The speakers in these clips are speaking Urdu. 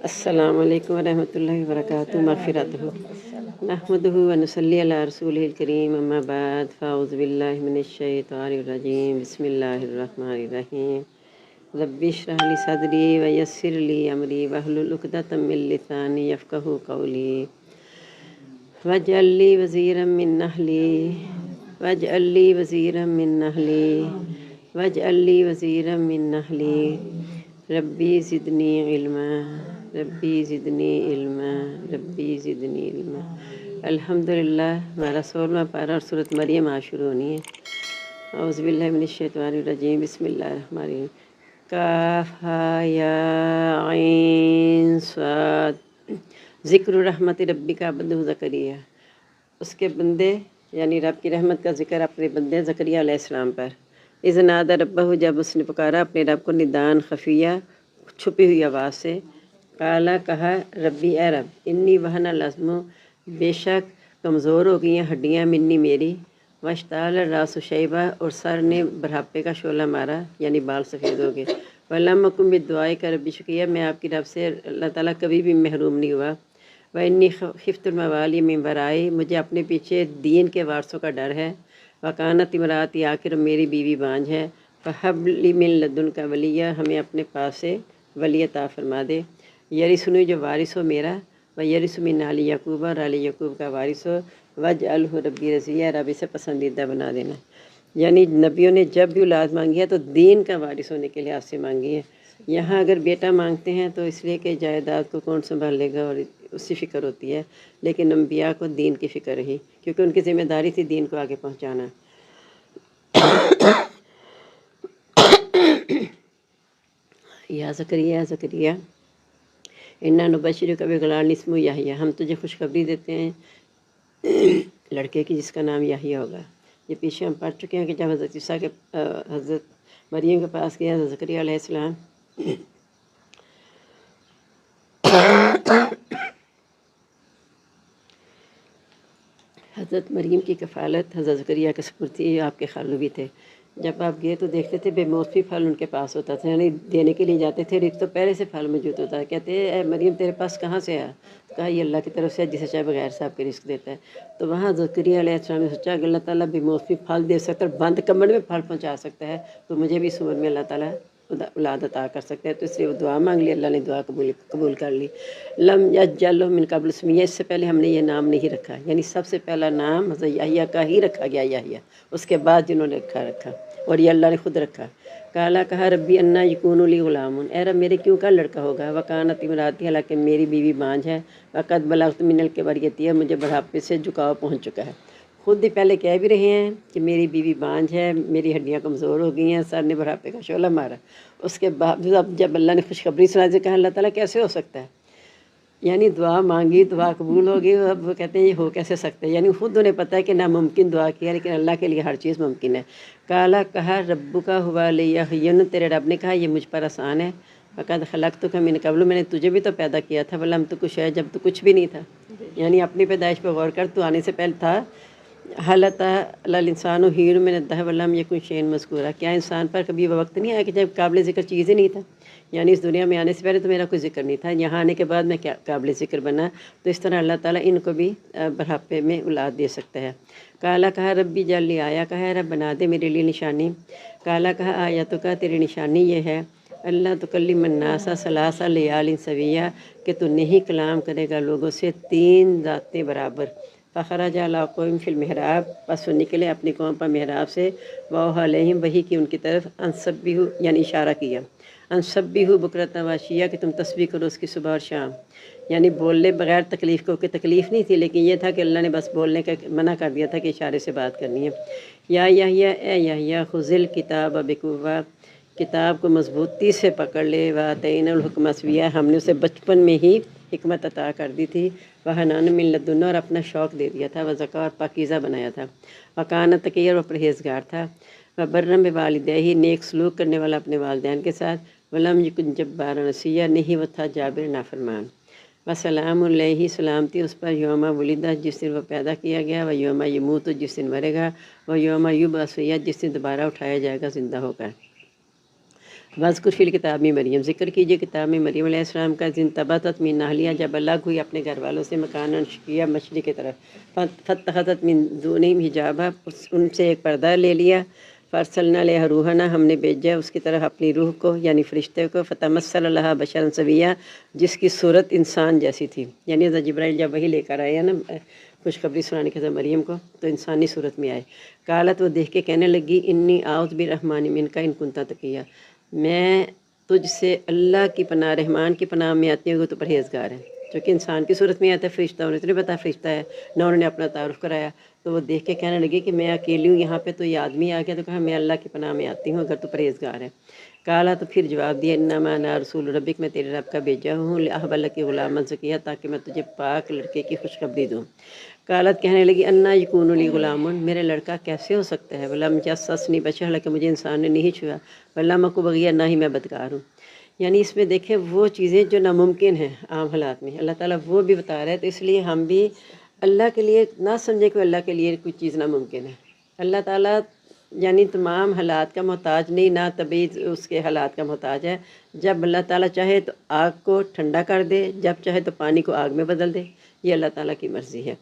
السلام علیکم ورحمۃ اللہ وبرکاتہ مغفرتہ نحمدہ ونصلی علی رسولہ الکریم اما بعد فاعوذ باللہ من الشیطان الرجیم بسم اللہ الرحمن الرحیم رب اشرح لی صدری ویسر لی امری واحلل عقدۃ من لسانی یفقہوا قولی واجعل لی وزیرا من اہلی واجعل لی وزیرا من اہلی واجعل لی وزیرا من اہلی ربی زدنی علما ربی زدنی علما ربی زدنی علما۔ الحمدللہ ہمارا 16واں پارہ اور سورۃ مریم آج شروع ہونی ہے۔ اعوذ باللہ من الشیطان الرجیم بسم اللہ الرحمن الرحیم۔ کاف ہا یا عین صاد ذکر رحمت ربک عبدہ زکریا، اس کے بندے یعنی رب کی رحمت کا ذکر اپنے بندے زکریا علیہ السلام پر۔ اذ نادى ربہ، جب اس نے پکارا اپنے رب کو ندان خفیہ چھپی ہوئی آواز سے۔ قالا، کہا، ربی اے رب، انی وہن العظم، بے شک کمزور ہو گئی ہیں ہڈیاں، منی میری، واشتعل الراس شیبہ، اور سر نے بڑھاپے کا شعلہ مارا یعنی بال سفید ہو گئے۔ ولم اکن بدعائک ربی شقیہ، میں آپ کی رب سے اللہ تعالیٰ کبھی بھی محروم نہیں ہوا۔ وانی خفت الموالی من ورائی، مجھے اپنے پیچھے دین کے وارثوں کا ڈر ہے۔ وکانت امراتی، آخر میری بیوی بانجھ ہے۔ فہب لی من لدنک ولیہ، ہمیں اپنے پاس سے ولی عطا فرما دے۔ یرثنی، جو وارث ہو میرا، ویرث من آل یعقوب، اور آل یعقوب کا وارث ہو۔ واجعلہ ربی رضیہ، رب اسے پسندیدہ بنا دینا۔ یعنی نبیوں نے جب بھی اولاد مانگی ہے تو دین کا وارث ہونے کے لحاظ سے مانگی ہے۔ یہاں اگر بیٹا مانگتے ہیں تو اس لیے کہ جائیداد کو کون سنبھال لے گا اور اسی فکر ہوتی ہے، لیکن انبیاء کو دین کی فکر رہی کیونکہ ان کی ذمہ داری تھی دین کو آگے پہنچانا۔ یا زکریا، زکریا، انا نبشرک بغلام اسمہ یحییٰ، ہم تجھے خوشخبری دیتے ہیں لڑکے کی جس کا نام یحییٰ ہوگا۔ یہ پیچھے ہم پڑھ چکے ہیں کہ جب حضرت عیسیٰ کے حضرت مریم کے پاس گیا حضرت زکریا علیہ السلام، حضرت مریم کی کفالت حضرت زکریا کے سپرد تھی، آپ کے خالو بھی تھے۔ جب آپ گئے تو دیکھتے تھے بے موسمی پھل ان کے پاس ہوتا تھا، یعنی دینے کے لیے جاتے تھے، رزق تو پہلے سے پھل موجود ہوتا ہے۔ کہتے ہیں اے مریم تیرے پاس کہاں سے آیا؟ کہا یہ اللہ کی طرف سے ہے، جسے چاہے بغیر حساب کے رزق دیتا ہے۔ تو وہاں زکریا علیہ السلام نے سوچا کہ اللہ تعالیٰ بے موسمی پھل دے سکتا ہے، بند کمر میں پھل پہنچا سکتا ہے، تو مجھے بھی اس عمر میں اللہ تعالیٰ اولاد عطا کر سکتا ہے۔ تو اس لیے وہ دعا مانگ لی، اللہ نے دعا قبول کر لی۔ لم یجعل لہ من قبل سمیہ، اس سے پہلے ہم نے یہ نام نہیں رکھا، یعنی سب سے پہلا نام حضرت یحییٰ کا ہی رکھا گیا، یحییٰ، اس کے بعد جنہوں نے رکھا اور یہ اللہ نے خود رکھا۔ قالا، کہا، ربی انا یکون لی غلام، اے رب میرے کیوں کا لڑکا ہوگا؟ وکانت امراتی، حالانکہ میری بیوی بانجھ ہے۔ وقد بلغت من الکبر عتیہ، مجھے بڑھاپے سے جھکاؤ پہنچ چکا ہے۔ خود ہی پہلے کہہ بھی رہے ہیں کہ میری بیوی بانجھ ہے، میری ہڈیاں کمزور ہو گئی ہیں، سر نے بڑھاپے کا شعلہ مارا۔ اس کے بعد جب اللہ نے خوشخبری سنا دی، کہا اللہ تعالیٰ کیسے ہو سکتا ہے؟ یعنی دعا مانگی، دعا قبول ہوگی، اب وہ کہتے ہیں یہ ہو کیسے سکتا ہے؟ یعنی خود انہیں پتہ ہے کہ ناممکن دعا کیا، لیکن اللہ کے لیے ہر چیز ممکن ہے۔ قالا، کہا، ربک ہوا علی ہین، تیرے رب نے کہا یہ مجھ پر آسان ہے۔ فقد خلقتک من قبل، میں نے تجھے بھی تو پیدا کیا تھا، ولم تک شیئا، جب تو کچھ بھی نہیں تھا۔ یعنی اپنی پیدائش پہ غور کر، تو آنے سے پہلے تھا۔ هل أتى على الإنسان حين من الدهر ولم يكن شيئا مذكورا، کیا انسان پر کبھی وہ وقت نہیں آیا کہ جب قابل ذکر چیز ہی نہیں تھا؟ یعنی اس دنیا میں آنے سے پہلے تو میرا کوئی ذکر نہیں تھا، یہاں آنے کے بعد میں کیا قابل ذکر بنا۔ تو اس طرح اللہ تعالیٰ ان کو بھی بڑھاپے میں اولاد دے سکتا ہے۔ قالا، کہا، ربی جعل لی آیا، کہا رب بنا دے میرے لیے نشانی۔ قالا، کہا، آیتک، تیری نشانی یہ ہے، اللہ تکلم الناس ثلاث لیال سویہ، کہ تو نہیں کلام کرے گا لوگوں سے 3 راتیں برابر۔ فخرج علی قوم فی المحراب، پس وہ نکلے اپنی قوم پر محراب سے۔ وأوحی علیہم، وحی کی ان کی طرف، ان سبحوا، یعنی اشارہ کیا، ان سبحوا بکرۃ وعشیہ، کہ تم تسبیح کرو اس کی صبح اور شام۔ یعنی بولنے بغیر تکلیف کو، کہ تکلیف نہیں تھی لیکن یہ تھا کہ اللہ نے بس بولنے کا منع کر دیا تھا کہ اشارے سے بات کرنی ہے۔ یا یحییٰ، اے یحییٰ، خذ الکتاب بقوہ، کتاب کو مضبوطی سے پکڑ لے۔ وآتینہ الحکم صبیہ، ہم نے اسے بچپن میں ہی حکمت عطا کر دی تھی۔ وحنان من لدنا، اور اپنا شوق دے دیا تھا۔ وزکا، اور پاکیزہ بنایا تھا۔ وکان تقیہ، اور پرہیزگار تھا۔ وبرا بوالدیہ، نیک سلوک کرنے والا اپنے والدین کے ساتھ۔ ولم یکن جبارا عصیا، نہیں وہ تھا جابر نافرمان۔ وسلام علیہ، سلامتی اس پر، یوم ولدہ، جس دن وہ پیدا کیا گیا، و یوم یموت، جس دن مرے گا، و یوم یبعث، جس دن دوبارہ اٹھایا جائے گا زندہ ہو کر۔ وذکر فی الکتاب میں مریم، ذکر کیجیے کتاب میں مریم علیہ السلام کا، ذن تبتت من اہلیہ، جب الگ ہوئی اپنے گھر والوں سے، مکاناً شرقیہ، مشرق کی طرف، فاتخذت من دونہم حجابا، ان سے ایک پردہ لے لیا، فارسلنا الیہا روحنا، ہم نے بھیجا اس کی طرف اپنی روح کو یعنی فرشتے کو، فتمثل لہا بشرا سویا، جس کی صورت انسان جیسی تھی، یعنی حضرت جبرائیل جب وہی لے کر آئے نا خوشخبری سنانے کے حضرت مریم کو، تو انسانی صورت میں آئے۔ قالت، وہ دیکھ کے کہنے لگی، انی اعوذ برحمن منک ان کنت تقیہ، میں تجھ سے اللہ کی پناہ، رحمان کی پناہ میں آتی ہوں کہ تو پرہیزگار ہے، چونکہ انسان کی صورت میں آتا ہے فرشتہ، انہیں تو نہیں پتا فرشتہ ہے، نہ انہوں نے اپنا تعارف کرایا، تو وہ دیکھ کے کہنے لگی کہ میں اکیلی ہوں یہاں پہ، تو یہ آدمی آ گیا، تو کہا میں اللہ کی پناہ میں آتی ہوں اگر تو پرہیزگار ہے۔ کالا، تو پھر جواب دیا، انما انا رسول ربک، میں تیرے رب کا بھیجا ہوں، لاہب لک غلاما زکیہ، تاکہ میں تجھے پاک لڑکے کی خوشخبری دوں۔ قالت، کہنے لگی، انا یکون لی غلام، میرے لڑکا کیسے ہو سکتا ہے، ولم یمسسنی بشر، حالانکہ مجھے انسان نے نہیں چھوا، ولم اک بغیہ، نہ ہی میں بدکار ہوں۔ یعنی اس میں دیکھیں وہ چیزیں جو ناممکن ہیں عام حالات میں، اللہ تعالیٰ وہ بھی بتا رہا ہے، تو اس لیے ہم بھی اللہ کے لیے نہ سمجھیں کہ اللہ کے لیے کوئی چیز ناممکن ہے۔ اللہ تعالیٰ یعنی تمام حالات کا محتاج نہیں، نہ طبی اس کے حالات کا محتاج ہے۔ جب اللہ تعالیٰ چاہے تو آگ کو ٹھنڈا کر دے، جب چاہے تو پانی کو آگ میں بدل دے، یہ اللہ تعالیٰ کی مرضی ہے۔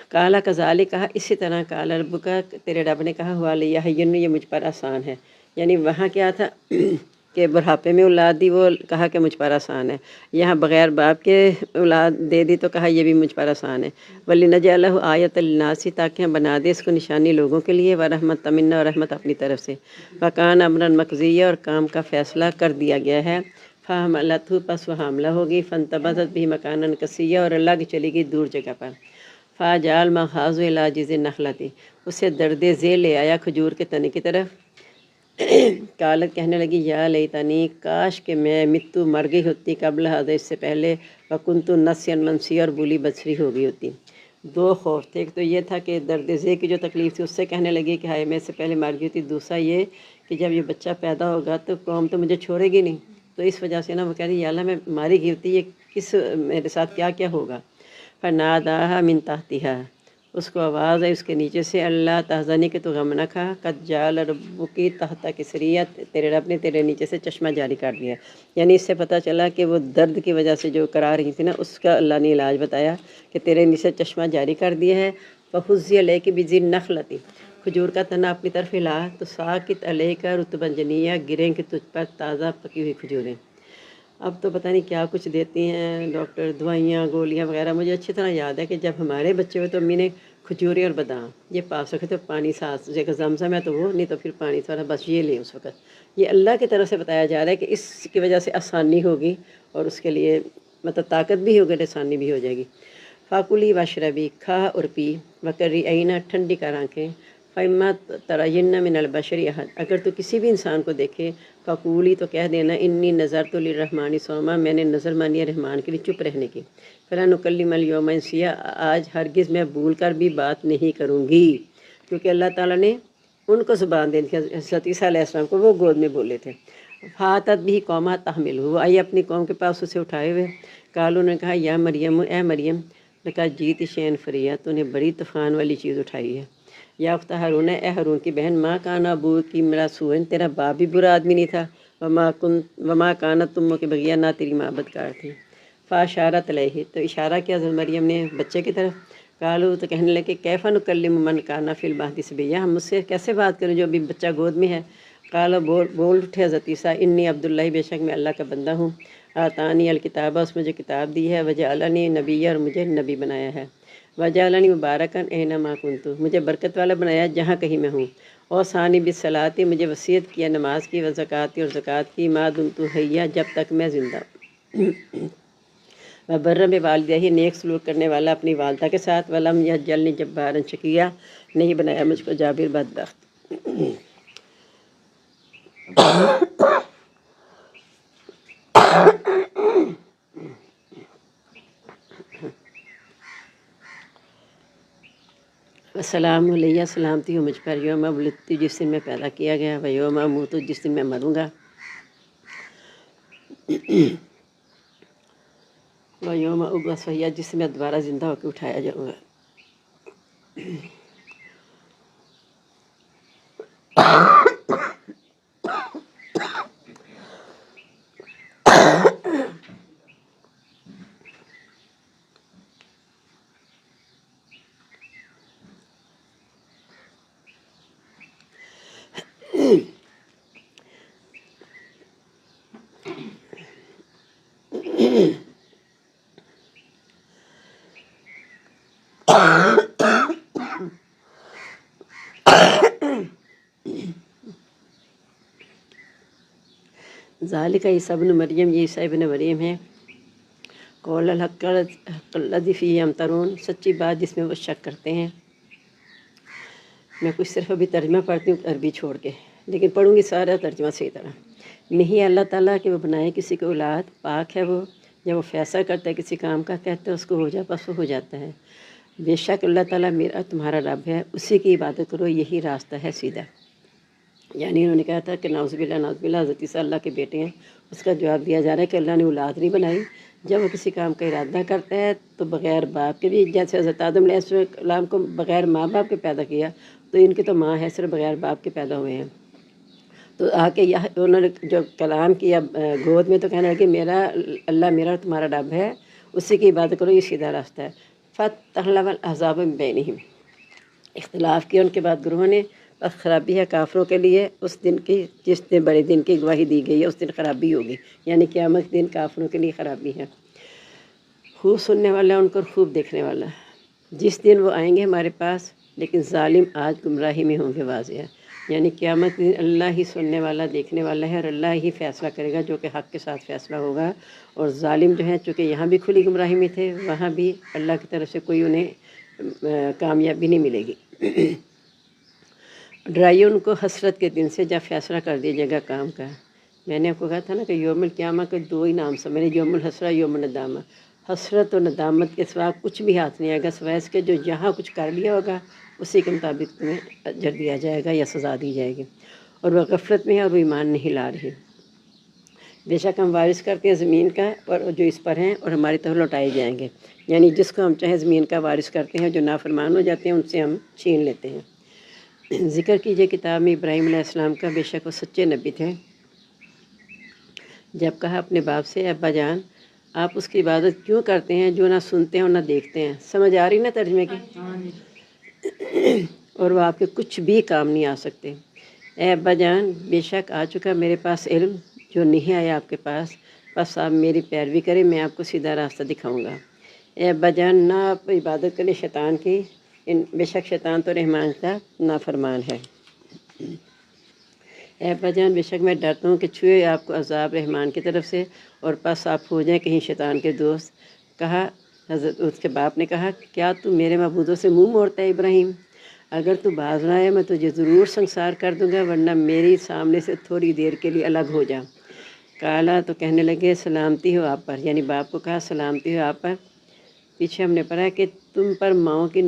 کالا کذالک، کہا اسی طرح، کالا ربک، تیرے رب نے کہا، ہوا علیہ ہین، یہ مجھ پر آسان ہے۔ یعنی وہاں کیا تھا کہ بڑھاپے میں اولاد دی، وہ کہا کہ مجھ پر آسان ہے، یہاں بغیر باپ کے اولاد دے دی تو کہا یہ بھی مجھ پر آسان ہے۔ وَلِنَجْعَلَهُ آیَةً لِلنَّاسِ، تاکہ ہم بنا دے اس کو نشانی لوگوں کے لیے، وَرَحْمَةً مِنَّا، اور رحمت اپنی طرف سے، وَكَانَ أَمْرًا مَقْضِيًّا، اور کام کا فیصلہ کر دیا گیا ہے۔ فَحَمَلَتْهُ، پس وہ حاملہ ہوگی، فَانْتَبَذَتْ بِهِ مَكَانًا قَصِيًّا، اور الگ چلی گئی دور جگہ پر۔ فَجَعَلَ مَخَاضُ إِلَىٰ جِذْعِ النَّخْلَةِ، اسے درد ذیل لے آیا کھجور کے تنے کی طرف۔ قالت، کہنے لگی، یا لیتنی، کاش کہ میں متو، مر گئی ہوتی، قبل ہذا، اس سے پہلے، وکنت نسیا منسیا، اور بولی بچری ہو گئی ہوتی۔ دو خوف تھے، ایک تو یہ تھا کہ درد ذیل کی جو تکلیف تھی اس سے کہنے لگی کہ ہائے میں اس سے پہلے مر گئی تھی، دوسرا یہ کہ جب یہ بچہ پیدا ہوگا تو قوم تو مجھے چھوڑے گی نہیں، تو اس وجہ سے نا وہ کہہ رہی یا اللہ میں ماری گئی ہوتی، یہ کس میرے ساتھ کیا کیا ہوگا۔ فناداها من تحتها، اس کو آواز ہے اس کے نیچے سے، اللہ تحزنی، کہ تو غم نہ کھا، قد جعل ربکی تحت کسریہ، تیرے رب نے تیرے نیچے سے چشمہ جاری کر دیا۔ یعنی اس سے پتہ چلا کہ وہ درد کی وجہ سے جو کرا رہی تھی نا، اس کا اللہ نے علاج بتایا کہ تیرے نیچے چشمہ جاری کر دیا ہے۔ فَحُزِّ إِلَيْكِ بِجِذْعِ النَّخْلَةِ، کھجور کا تنا اپنی طرف ہلا تو ساقط علیک رطبا جنیہ، گریں کہ تجھ پر تازہ پکی ہوئی کھجوریں۔ اب تو پتہ نہیں کیا کچھ دیتی ہیں ڈاکٹر، دوائیاں گولیاں وغیرہ۔ مجھے اچھی طرح یاد ہے کہ جب ہمارے بچے ہوئے تو امی نے کھجوریں اور بادام یہ پاس رکھے تو پانی ساتھ، جگہ زمزم ہے تو وہ، نہیں تو پھر پانی تھوڑا، بس یہ لیں اس وقت۔ یہ اللہ کی طرف سے بتایا جا رہا ہے کہ اس کی وجہ سے آسانی ہوگی اور اس کے لیے مطلب طاقت بھی ہوگی، آسانی بھی ہو جائے گی۔ فاکلی واشربی، کھا اور پی، وقری عینہ، ٹھنڈی کر آنکھیں، فیما ترین من البشر احد، اگر تو کسی بھی انسان کو دیکھے، فقولی، تو کہہ دینا، انی نظرت للرحمن صوما، میں نے نظر مانی ہے رحمان کے لیے چپ رہنے کی، فلا نکلم اليوم انسیا، آج ہرگز میں بھول کر بھی بات نہیں کروں گی، کیونکہ اللہ تعالیٰ نے ان کو زبان دے دی، حضرت عیسیٰ علیہ السلام کو وہ گود میں بولے تھے۔ فاتت بھی قوما تحمل، وہ آئی اپنی قوم کے پاس اسے اٹھائے ہوئے۔ قالوا، نے کہا، یا مریم، اے مریم، لکا جیت شین فریہ، تو نے بڑی طوفان والی چیز اٹھائی ہے۔ یا اخت ہارون، اے ہارون کی بہن، ماں کانا ابو کی مرا سوئن، تیرا باپ بھی برا آدمی نہیں تھا، وما کانت تمو کے بغیا، نہ تیری ماں بدکار تھی۔ فاشارت علیہ، تو اشارہ کیا حضرت مریم نے بچے کی طرف۔ قالوا، تو کہنے لگے، کیف نکلم من کانا فی المہد صبیا، ہم مجھ سے کیسے بات کریں جو ابھی بچہ گود میں ہے۔ قال، بول اٹھے حضرت عیسیٰ، انی عبداللہ، بے شک میں اللہ کا بندہ ہوں، آتانی الکتابہ، اس مجھے کتاب دی ہے، وجعلنی نبیہ، اور مجھے نبی بنایا ہے، وجعلنی مبارکن اینما کنت، مجھے برکت والا بنایا جہاں کہیں میں ہوں، اور ثانی بالصلاۃ، مجھے وصیت کیا نماز کی، وزکوٰۃ، اور زکوٰۃ کی، ما دمت حیا، جب تک میں زندہ ہوں، وبرا بوالدیہ، نیک سلوک کرنے والا اپنی والدہ کے ساتھ، ولم یجعلنی جبارا شقیا، نہیں بنایا مجھ کو جابر بدبخت۔ السلام علیہ، سلامتی ہو مجھ پر، یوم ولدت، جس دن میں پیدا کیا گیا، و یوم اموت، جس دن میں مروں گا، و یوم ابعث حیا، جس دن میں دوبارہ زندہ ہو کے اٹھایا جاؤں گا۔ ذالک عیسی ابن مریم، یہ عیسی ابن مریم ہے، قول الحق الذی فیہ یمترون، سچی بات جس میں وہ شک کرتے ہیں۔ میں کچھ صرف ابھی ترجمہ پڑھتی ہوں عربی چھوڑ کے، لیکن پڑھوں گی سارا ترجمہ صحیح طرح۔ نہیں اللہ تعالیٰ کہ وہ بنائے کسی کو اولاد، پاک ہے وہ، جب وہ فیصلہ کرتا ہے کسی کام کا کہتا ہے اس کو ہو جا، بس وہ ہو جاتا ہے۔ بے شک اللہ تعالیٰ میرا تمہارا رب ہے، اسی کی عبادت کرو، یہی راستہ ہے سیدھا۔ یعنی انہوں نے کہا تھا کہ نعوذ باللہ حضرت عیسیٰ اللہ کے بیٹے ہیں، اس کا جواب دیا جا رہا ہے کہ اللہ نے اولاد نہیں بنائی، جب وہ کسی کام کا ارادہ کرتا ہے تو بغیر باپ کے بھی، جیسے حضرت آدم علیہ السلام کو بغیر ماں باپ کے پیدا کیا، تو ان کی تو ماں ہے، صرف بغیر باپ کے پیدا ہوئے ہیں۔ تو آ کے انہوں نے جو کلام کیا گود میں، تو کہنے لگے میرا اللہ میرا تمہارا رب ہے، اسی کی عبادت کرو، یہ سیدھا راستہ ہے۔ فَتَحْلَوَ الْأَحْزَابُ مِن بَيْنِهِمْ، اختلاف کیا ان کے بعد گروہوں نے، اور خرابی ہے کافروں کے لیے اس دن کی جس دن بڑے دن کی گواہی دی گئی ہے، اس دن خرابی ہوگی، یعنی قیامت دن کافروں کے لیے خرابی ہے۔ خوب سننے والا ان کو خوب دیکھنے والا، جس دن وہ آئیں گے ہمارے پاس، لیکن ظالم آج گمراہی میں ہوں گے، واضح ہے۔ یعنی قیامت دن اللہ ہی سننے والا دیکھنے والا ہے، اور اللہ ہی فیصلہ کرے گا جو کہ حق کے ساتھ فیصلہ ہوگا۔ اور ظالم جو ہیں چونکہ یہاں بھی کھلی گمراہی میں تھے، وہاں بھی اللہ کی طرف سے کوئی انہیں کامیابی نہیں ملے گی۔ ڈرائیے ان کو حسرت کے دن سے جب فیصلہ کر دیجیے گا کام کا۔ میں نے آپ کو کہا تھا نا کہ یوم القیامہ کے دو ہی نام سمجھے، یوم الحسرہ، یوم الندامہ۔ حسرت اور ندامت کے سوا کچھ بھی ہاتھ نہیں آئے گا، سوائے اس کے جو یہاں کچھ کر لیا ہوگا اسی کے مطابق تمہیں اجر دیا جائے گا یا سزا دی جائے گی۔ اور وہ غفلت میں ہے اور وہ ایمان نہیں لا رہی۔ بے شک ہم وارث کرتے ہیں زمین کا اور جو اس پر ہیں، اور ہماری طرف لوٹائے جائیں گے۔ یعنی جس کو ہم چاہیں زمین کا وارث کرتے ہیں، جو نافرمان ہو جاتے ہیں ان سے ہم چھین لیتے ہیں۔ ذکر کیجئے کتاب میں ابراہیم علیہ السلام کا، بے شک وہ سچے نبی تھے۔ جب کہا اپنے باپ سے ابا جان آپ اس کی عبادت کیوں کرتے ہیں جو نہ سنتے ہیں اور نہ دیکھتے ہیں؟ سمجھ آ رہی نا ترجمے کی؟ اور وہ آپ کے کچھ بھی کام نہیں آ سکتے۔ اے ابا جان بے شک آ چکا میرے پاس علم جو نہیں آیا آپ کے پاس، بس آپ میری پیروی کریں، میں آپ کو سیدھا راستہ دکھاؤں گا۔ اے ابا جان نہ آپ عبادت کریں شیطان کی، بے شک شیطان تو رحمان کا نافرمان ہے۔ اے ابا جان بے شک میں ڈرتا ہوں کہ چھوئے آپ کو عذاب رحمان کی طرف سے، اور پس آپ ہو جائیں کہیں شیطان کے دوست۔ کہا حضرت اس کے باپ نے کہا کیا تو میرے معبودوں سے منہ موڑتا ہے ابراہیم؟ اگر تو باز نہ آئے میں تجھے ضرور سنسار کر دوں گا، ورنہ میری سامنے سے تھوڑی دیر کے لیے الگ ہو جا۔ کالا تو کہنے لگے سلامتی ہو آپ پر، یعنی باپ کو کہا سلامتی ہو آپ پر۔ پیچھے ہم نے پڑھا کہ تم پر ماؤں کی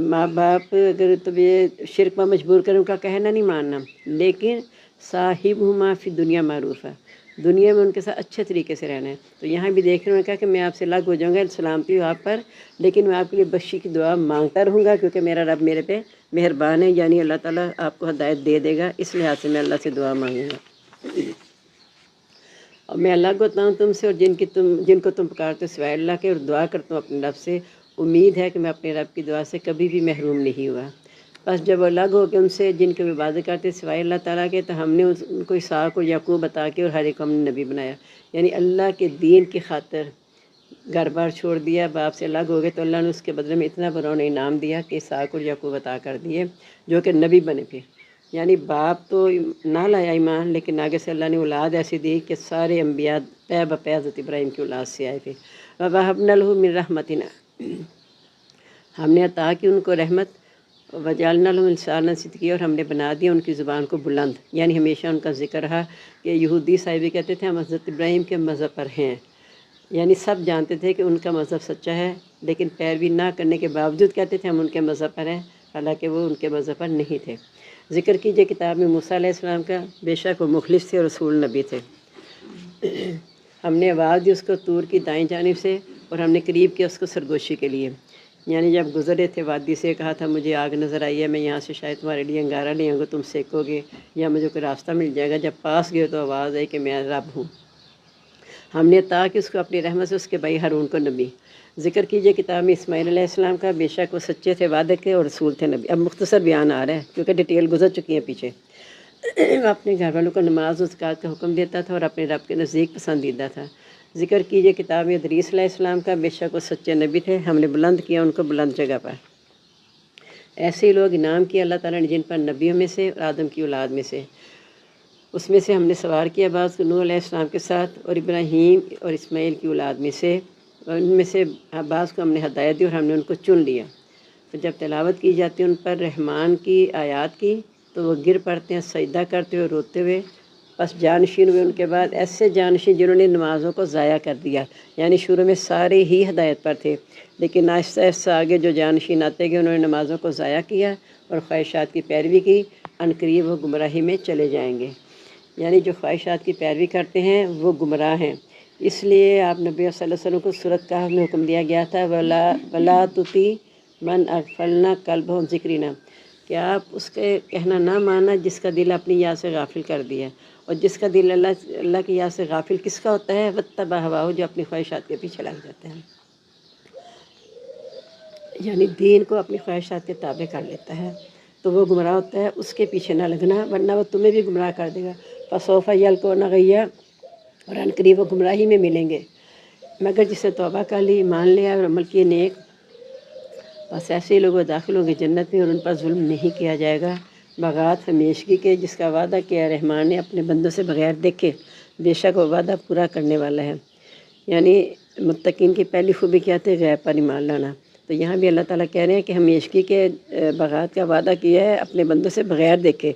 ماں باپ اگر تمہیں شرک میں مجبور کریں ان کا کہنا نہیں ماننا، لیکن صاحبہما فی دنیا معروف ہے، دنیا میں ان کے ساتھ اچھے طریقے سے رہنا ہے۔ تو یہاں بھی دیکھنے میں کہا کہ میں آپ سے الگ ہو جاؤں گا، سلامتی ہو آپ پر، لیکن میں آپ کے لیے بخشی کی دعا مانگتا رہوں گا، کیونکہ میرا رب میرے پہ مہربان ہے، یعنی اللہ تعالیٰ آپ کو ہدایت دے دے گا، اس لحاظ سے میں اللہ سے دعا مانگوں گا۔ اور میں الگ ہوتا ہوں تم سے اور جن کو تم پکارتے ہو سوائے اللہ کے، اور دعا کرتا ہوں اپنے رب سے، امید ہے کہ میں اپنے رب کی دعا سے کبھی بھی محروم نہیں ہوا۔ بس جب الگ ہو کے ان سے جن کی عبادت کرتے سوائے اللہ تعالیٰ کے، تو ہم نے ان کو اسحاق اور یعقوب عطا کے، اور ہر ایک کو ہم نے نبی بنایا، یعنی اللہ کے دین کی خاطر گھر بار چھوڑ دیا، باپ سے الگ ہو گئے، تو اللہ نے اس کے بدلے میں اتنا بڑا انہیں انعام دیا کہ اسحاق اور یعقوب عطا کر دیے، جو کہ نبی بنے پھر۔ یعنی باپ تو نہ لایا ایمان، لیکن آگے سے اللہ نے اولاد ایسی دی کہ سارے انبیاء پے بپے حضرت ابراہیم کی اولاد سے آئے تھے۔ وَوَهَبْنَا لَهُ مِن رَحْمَتِنَا، ہم نے عطا کی ان کو رحمت، وَجَعَلْنَا لَهُمْ لِسَانًا صِدْقٍ، اور ہم نے بنا دیا ان کی زبان کو بلند، یعنی ہمیشہ ان کا ذکر رہا کہ یہودی صاحب کہتے تھے ہم حضرت ابراہیم کے مذہب پر ہیں، یعنی سب جانتے تھے کہ ان کا مذہب سچا ہے، لیکن پیروی نہ کرنے کے باوجود کہتے تھے ہم ان کے مذہب پر ہیں، حالانکہ وہ ان کے مذہب پر نہیں تھے۔ ذکر کیجئے کتاب میں موسیٰ علیہ السلام کا، بے شک وہ مخلص تھے اور رسول نبی تھے۔ ہم نے آواز دی اس کو طور کی دائیں جانب سے، اور ہم نے قریب کیا اس کو سرگوشی کے لیے، یعنی جب گزرے تھے وادی سے کہا تھا مجھے آگ نظر آئی ہے، میں یہاں سے شاید تمہارے لیے انگارہ لے آؤں گا، تم سیکو گے یا مجھے کوئی راستہ مل جائے گا۔ جب پاس گئے تو آواز آئی کہ میں رب ہوں۔ ہم نے عطا کہ اس کو اپنی رحمت سے اس کے بھائی ہارون کو نبی۔ ذکر کیجئے کتاب میں اسماعیل علیہ السلام کا، بے شک وہ سچے تھے، وعدے کے اور رسول تھے نبی۔ اب مختصر بیان آ رہا ہے کیونکہ ڈیٹیل گزر چکی ہے پیچھے۔ وہ اپنے گھر والوں کو نماز و زکوٰۃ کا حکم دیتا تھا اور اپنے رب کے نزدیک پسندیدہ تھا۔ ذکر کیجئے کتاب میں ادریس علیہ السلام کا، بے شک وہ سچے نبی تھے، ہم نے بلند کیا ان کو بلند جگہ پر۔ ایسے ہی لوگ انعام کیا اللہ تعالیٰ نے جن پر نبیوں میں سے اور آدم کی اولاد میں سے، اس میں سے ہم نے سوار کیا بعض کو نوح علیہ السلام کے ساتھ، اور ابراہیم اور اسماعیل کی اولاد میں سے، اور ان میں سے بعض کو ہم نے ہدایت دی اور ہم نے ان کو چن لیا۔ تو جب تلاوت کی جاتی ہے ان پر رحمان کی آیات کی تو وہ گر پڑتے ہیں سجدہ کرتے ہوئے روتے ہوئے، بس جانشین ہوئے ان کے بعد ایسے جانشین جنہوں نے نمازوں کو ضائع کر دیا، یعنی شروع میں سارے ہی ہدایت پر تھے لیکن آہستہ آہستہ آگے جو جانشین آتے گئے انہوں نے نمازوں کو ضائع کیا اور خواہشات کی پیروی کی، عنقریب وہ گمراہی میں چلے جائیں گے۔ یعنی جو خواہشات کی پیروی کرتے ہیں وہ گمراہ ہیں۔ اس لیے آپ نبی صلی اللہ علیہ وسلم کو سورۃ کہف میں حکم دیا گیا تھا ولا تطیع من اغفلنا قلبہ عن ذکرنا، کہ آپ اس کے کہنا نہ مانا جس کا دل اپنی یاد سے غافل کر دیا، اور جس کا دل اللہ کی یاد سے غافل کس کا ہوتا ہے؟ واتبع ہواہ، جو اپنی خواہشات کے پیچھے لگ جاتے ہیں، یعنی دین کو اپنی خواہشات کے تابع کر لیتا ہے تو وہ گمراہ ہوتا ہے۔ اس کے پیچھے نہ لگنا ورنہ وہ تمہیں بھی گمراہ کر دے گا۔ فسوف یلقون غیا، اور عنقریب وہ گمراہی میں ملیں گے، مگر جس نے توبہ کر لی، ایمان لیا اور عمل کیے نیک، بس ایسے ہی لوگ داخل ہوں گے جنت میں اور ان پر ظلم نہیں کیا جائے گا۔ بغات ہمیشگی کے جس کا وعدہ کیا رحمان نے اپنے بندوں سے بغیر دیکھے، بے شک وہ وعدہ پورا کرنے والا ہے۔ یعنی متقین کی پہلی خوبی کیا تھی؟ غیب پر ایمان لانا۔ تو یہاں بھی اللہ تعالیٰ کہہ رہے ہیں کہ ہمیشگی کے بغات کا وعدہ کیا ہے اپنے بندوں سے بغیر دیکھے،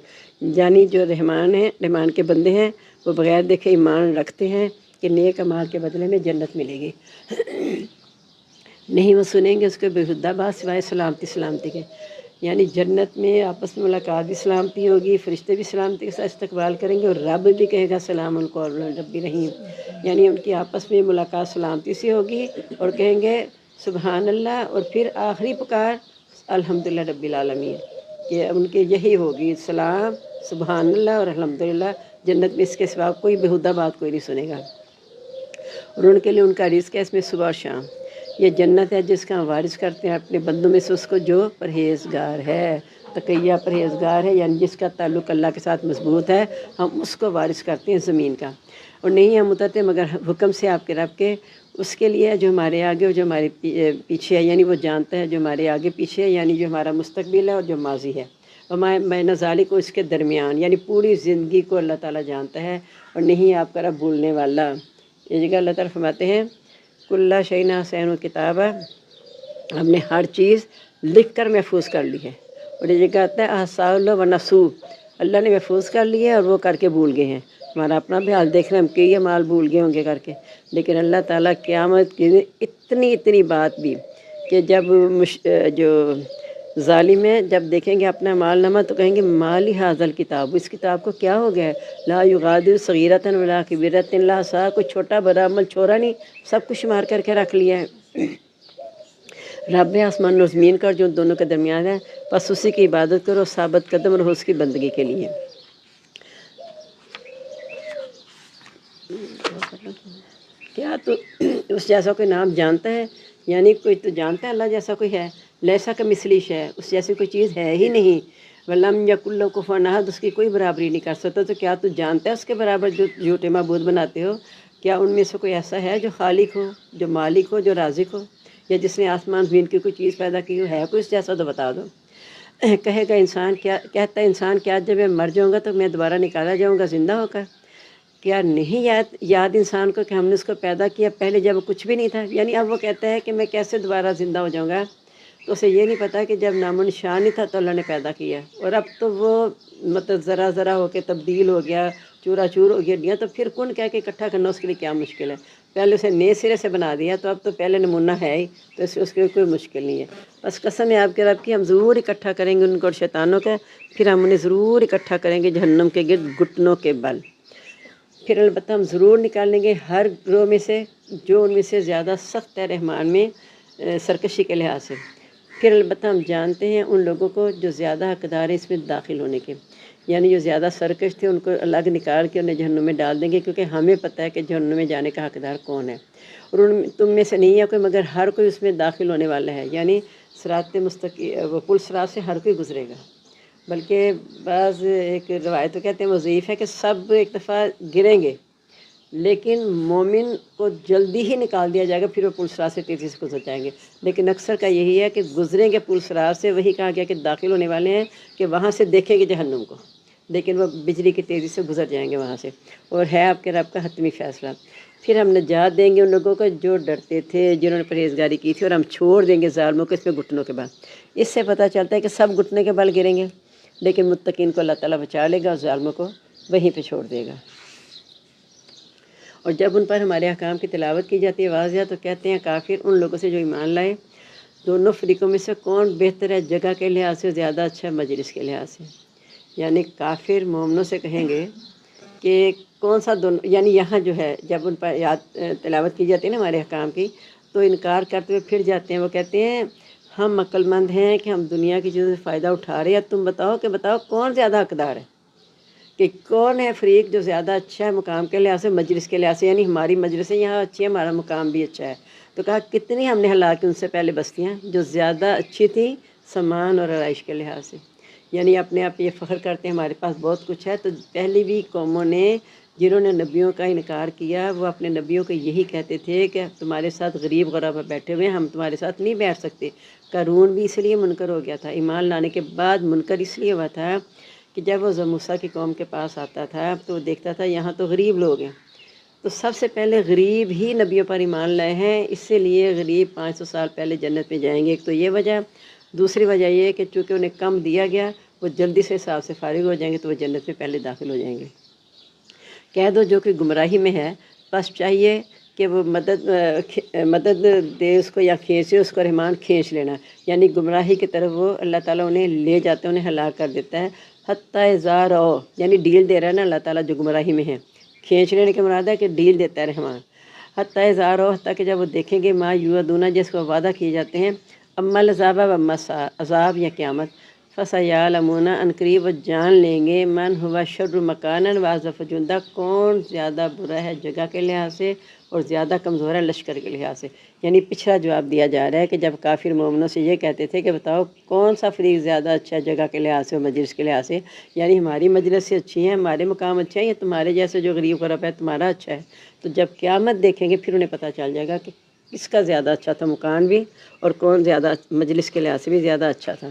یعنی جو رحمان ہیں، رحمان کے بندے ہیں، وہ بغیر دیکھے ایمان رکھتے ہیں کہ نیک اعمال کے بدلے میں جنت ملے گی۔ نہیں وہ سنیں گے اس کے بےحدہ بات سوائے سلامتی کے، یعنی جنت میں آپس میں ملاقات بھی سلامتی ہوگی، فرشتے بھی سلامتی کے ساتھ استقبال کریں گے اور رب بھی کہے گا سلام علیکم اور رب رحیم، یعنی ان کی آپس میں ملاقات سلامتی سے ہوگی اور کہیں گے سبحان اللہ، اور پھر آخری پکار الحمدللہ رب العالمین، کہ ان کے یہی ہوگی سلام سبحان اللہ اور الحمدللہ۔ جنت میں اس کے سوا کوئی بےحدہ بات کوئی نہیں سنے گا، اور ان کے لیے ان کا رزق ہے اس میں صبح اور شام۔ یہ جنت ہے جس کا ہم وارث کرتے ہیں اپنے بندوں میں سے اس کو جو پرہیزگار ہے، تقیہ پرہیزگار ہے، یعنی جس کا تعلق اللہ کے ساتھ مضبوط ہے، ہم اس کو وارث کرتے ہیں زمین کا۔ اور نہیں ہم اترتے مگر حکم سے آپ کے رب کے، اس کے لیے جو ہمارے آگے اور جو ہمارے پیچھے ہے، یعنی وہ جانتا ہے جو ہمارے آگے پیچھے ہے، یعنی جو ہمارا مستقبل ہے اور جو ماضی ہے، اور بین ذالک کو اس کے درمیان، یعنی پوری زندگی کو اللہ تعالیٰ جانتا ہے اور نہیں آپ کا رب بھولنے والا۔ یہ جگہ اللہ تعالیٰ فرماتے ہیں کل شیء احصینہ کتابا، ہم نے ہر چیز لکھ کر محفوظ کر لی ہے، اور یہ جگہ آتا ہے احصاء اللہ و نسوہ، اللہ نے محفوظ کر لی ہے اور وہ کر کے بھول گئے ہیں۔ ہمارا اپنا بھی حال دیکھ رہے ہیں، ہم کئی مال بھول گئے ہوں گے کر کے، لیکن اللہ تعالیٰ قیامت کی اتنی بات بھی کہ جب جو ظالم ہیں جب دیکھیں گے اپنا مال نامہ تو کہیں گے مالی حاضل کتاب، اس کتاب کو کیا ہو گیا ہے، لا یغادر صغیرۃ ولا کبیرۃ الا احصاها، کوئی چھوٹا بڑا عمل چھوڑا نہیں، سب کچھ شمار کر کے رکھ لیا ہے۔ رب آسمان و زمین کا جو دونوں کے درمیان ہے، بس اسی کی عبادت کرو ثابت قدم رہو اس کی بندگی کے لیے۔ کیا تو اس جیسا کوئی نام جانتا ہے؟ یعنی کوئی تو جانتا ہے اللہ جیسا کوئی ہے؟ لیسا کمثلہ شیء، اس جیسی کوئی چیز ہے ہی نہیں۔ ولم یکن لہ کفوا احد، اس کی کوئی برابری نہیں کر سکتا۔ تو کیا تو جانتا ہے اس کے برابر جو جھوٹے معبود بناتے ہو؟ کیا ان میں سے کوئی ایسا ہے جو خالق ہو، جو مالک ہو، جو رازق ہو، یا جس نے آسمان زمین کی کوئی چیز پیدا کی ہو؟ ہے کوئی اس جیسا تو بتا دو۔ کہے گا انسان، کیا کہتا ہے انسان، کیا جب میں مر جاؤں گا تو میں دوبارہ نکالا جاؤں گا زندہ ہو کر؟ کیا نہیں یاد انسان کو کہ ہم نے اس کو پیدا کیا پہلے جب وہ کچھ بھی نہیں تھا؟ یعنی اب وہ کہتا ہے کہ میں کیسے دوبارہ زندہ ہو جاؤں گا، تو اسے یہ نہیں پتا کہ جب نام و نشان نہیں تھا تو اللہ نے پیدا کیا، اور اب تو وہ مطلب ذرا ہو کے تبدیل ہو گیا، چورا چور ہو گیا، تو پھر کن کہہ کے اکٹھا کرنا اس کے لیے کیا مشکل ہے؟ پہلے اسے نئے سرے سے بنا دیا تو اب تو پہلے نمونہ ہے ہی، تو اس کے لیے کوئی مشکل نہیں ہے۔ بس قسم ہے آپ کے رب کی، ہم ضرور اکٹھا کریں گے ان کو اور شیطانوں کا، پھر ہم انہیں ضرور اکٹھا کریں گے جہنم کے گرد گھٹنوں کے بل، پھر البتہ ہم ضرور نکالیں گے ہر گروہ میں سے جو ان میں سے زیادہ سخت ہے رحمان میں سرکشی کے لحاظ سے۔ پھر البتہ ہم جانتے ہیں ان لوگوں کو جو زیادہ حقدار ہیں اس میں داخل ہونے کے، یعنی جو زیادہ سرکش تھے ان کو الگ نکال کے انہیں جہنم میں ڈال دیں گے، کیونکہ ہمیں پتہ ہے کہ جہنم میں جانے کا حقدار کون ہے، اور تم میں سے نہیں ہے کوئی مگر ہر کوئی اس میں داخل ہونے والا ہے، یعنی صراط مستقیم، وہ پل صراط سے ہر کوئی گزرے گا۔ بلکہ بعض ایک روایت تو کہتے ہیں وہ ضعیف ہے کہ سب ایک دفعہ گریں گے، لیکن مومن کو جلدی ہی نکال دیا جائے گا، پھر وہ پلسرات سے تیزی سے گزر جائیں گے۔ لیکن اکثر کا یہی ہے کہ گزریں گے پلسرات سے، وہی کہا گیا کہ داخل ہونے والے ہیں کہ وہاں سے دیکھیں گے جہنم کو، لیکن وہ بجلی کی تیزی سے گزر جائیں گے وہاں سے، اور ہے آپ کے رب کا حتمی فیصلہ۔ پھر ہم نجات دیں گے ان لوگوں کو جو ڈرتے تھے، جنہوں نے پرہیزگاری کی تھی، اور ہم چھوڑ دیں گے ظالموں کو اس میں گھٹنوں کے بعد۔ اس سے پتہ چلتا ہے کہ سب گھٹنے کے بل گریں گے، لیکن متقین کو اللہ تعالیٰ بچا لے گا اور ظالموں کو وہیں پہ چھوڑ دے گا۔ اور جب ان پر ہمارے احکام کی تلاوت کی جاتی ہے واضح، تو کہتے ہیں کافر ان لوگوں سے جو ایمان لائے، دونوں فریقوں میں سے کون بہتر ہے جگہ کے لحاظ سے، زیادہ اچھا مجلس کے لحاظ سے۔ یعنی کافر مومنوں سے کہیں گے کہ کون سا دونوں، یعنی یہاں جو ہے جب ان پر تلاوت کی جاتی ہے نا ہمارے احکام کی، تو انکار کرتے ہوئے پھر جاتے ہیں، وہ کہتے ہیں ہم عقل مند ہیں کہ ہم دنیا کی چیزوں سے فائدہ اٹھا رہے ہیں، تم بتاؤ کون زیادہ حقدار ہے، کہ کون ہے فریق جو زیادہ اچھا ہے مقام کے لحاظ سے، مجلس کے لحاظ سے، یعنی ہماری مجلسیں یہاں اچھی ہیں، ہمارا مقام بھی اچھا ہے۔ تو کہا کتنی ہم نے ہلاک کی ان سے پہلے بستیاں جو زیادہ اچھی تھیں سامان اور آرائش کے لحاظ سے، یعنی اپنے آپ یہ فخر کرتے ہیں ہمارے پاس بہت کچھ ہے۔ تو پہلی بھی قوموں نے جنہوں نے نبیوں کا انکار کیا، وہ اپنے نبیوں کو یہی کہتے تھے کہ تمہارے ساتھ غریب غربا بیٹھے ہوئے ہیں، ہم تمہارے ساتھ نہیں بیٹھ سکتے۔ قارون بھی اس لیے منکر ہو گیا تھا، ایمان لانے کے بعد منکر اس لیے ہوا تھا کہ جب وہ موسیٰ کی قوم کے پاس آتا تھا تو وہ دیکھتا تھا یہاں تو غریب لوگ ہیں، تو سب سے پہلے غریب ہی نبیوں پر ایمان لائے ہیں، اس لیے غریب 500 سال پہلے جنت میں جائیں گے۔ ایک تو یہ وجہ، دوسری وجہ یہ کہ چونکہ انہیں کم دیا گیا، وہ جلدی سے حساب سے فارغ ہو جائیں گے، تو وہ جنت میں پہلے داخل ہو جائیں گے۔ کہہ دو جو کہ گمراہی میں ہے، بس چاہیے کہ وہ مدد دے اس کو یا کھینچے اس کو، رحمان کھینچ لینا، یعنی گمراہی کی طرف وہ اللہ تعالیٰ انہیں لے جاتے ہیں، انہیں ہلاک کر دیتا ہے۔ حتیٰ اذا رأوا، یعنی ڈیل دے رہا ہے نا اللہ تعالیٰ جو گمراہی میں ہے، کھینچ لینے کے مراد ہے کہ ڈیل دیتا ہے رحمان۔ حتیٰ اذا رأوا، حتیٰ کہ جب وہ دیکھیں گے ما یوعدون، جس کو وعدہ کیے جاتے ہیں، اما العذاب و اما عذاب یا قیامت، فسیعلمون، ان قریب وہ جان لیں گے، من ہوا شر مکانا واضعف جندہ، کون زیادہ برا ہے جگہ کے لحاظ سے اور زیادہ کمزور ہے لشکر کے لحاظ سے۔ یعنی پچھلا جواب دیا جا رہا ہے کہ جب کافر مومنوں سے یہ کہتے تھے کہ بتاؤ کون سا فریق زیادہ اچھا ہے جگہ کے لحاظ سے اور مجلس کے لحاظ سے، یعنی ہماری مجلس سے اچھی ہیں، ہمارے مقام اچھے ہیں، یا تمہارے جیسے جو غریب غرب ہے تمہارا اچھا ہے، تو جب قیامت دیکھیں گے پھر انہیں پتہ چل جائے گا کہ کس کا زیادہ اچھا تھا مکان بھی، اور کون زیادہ مجلس کے لحاظ سے بھی زیادہ اچھا تھا۔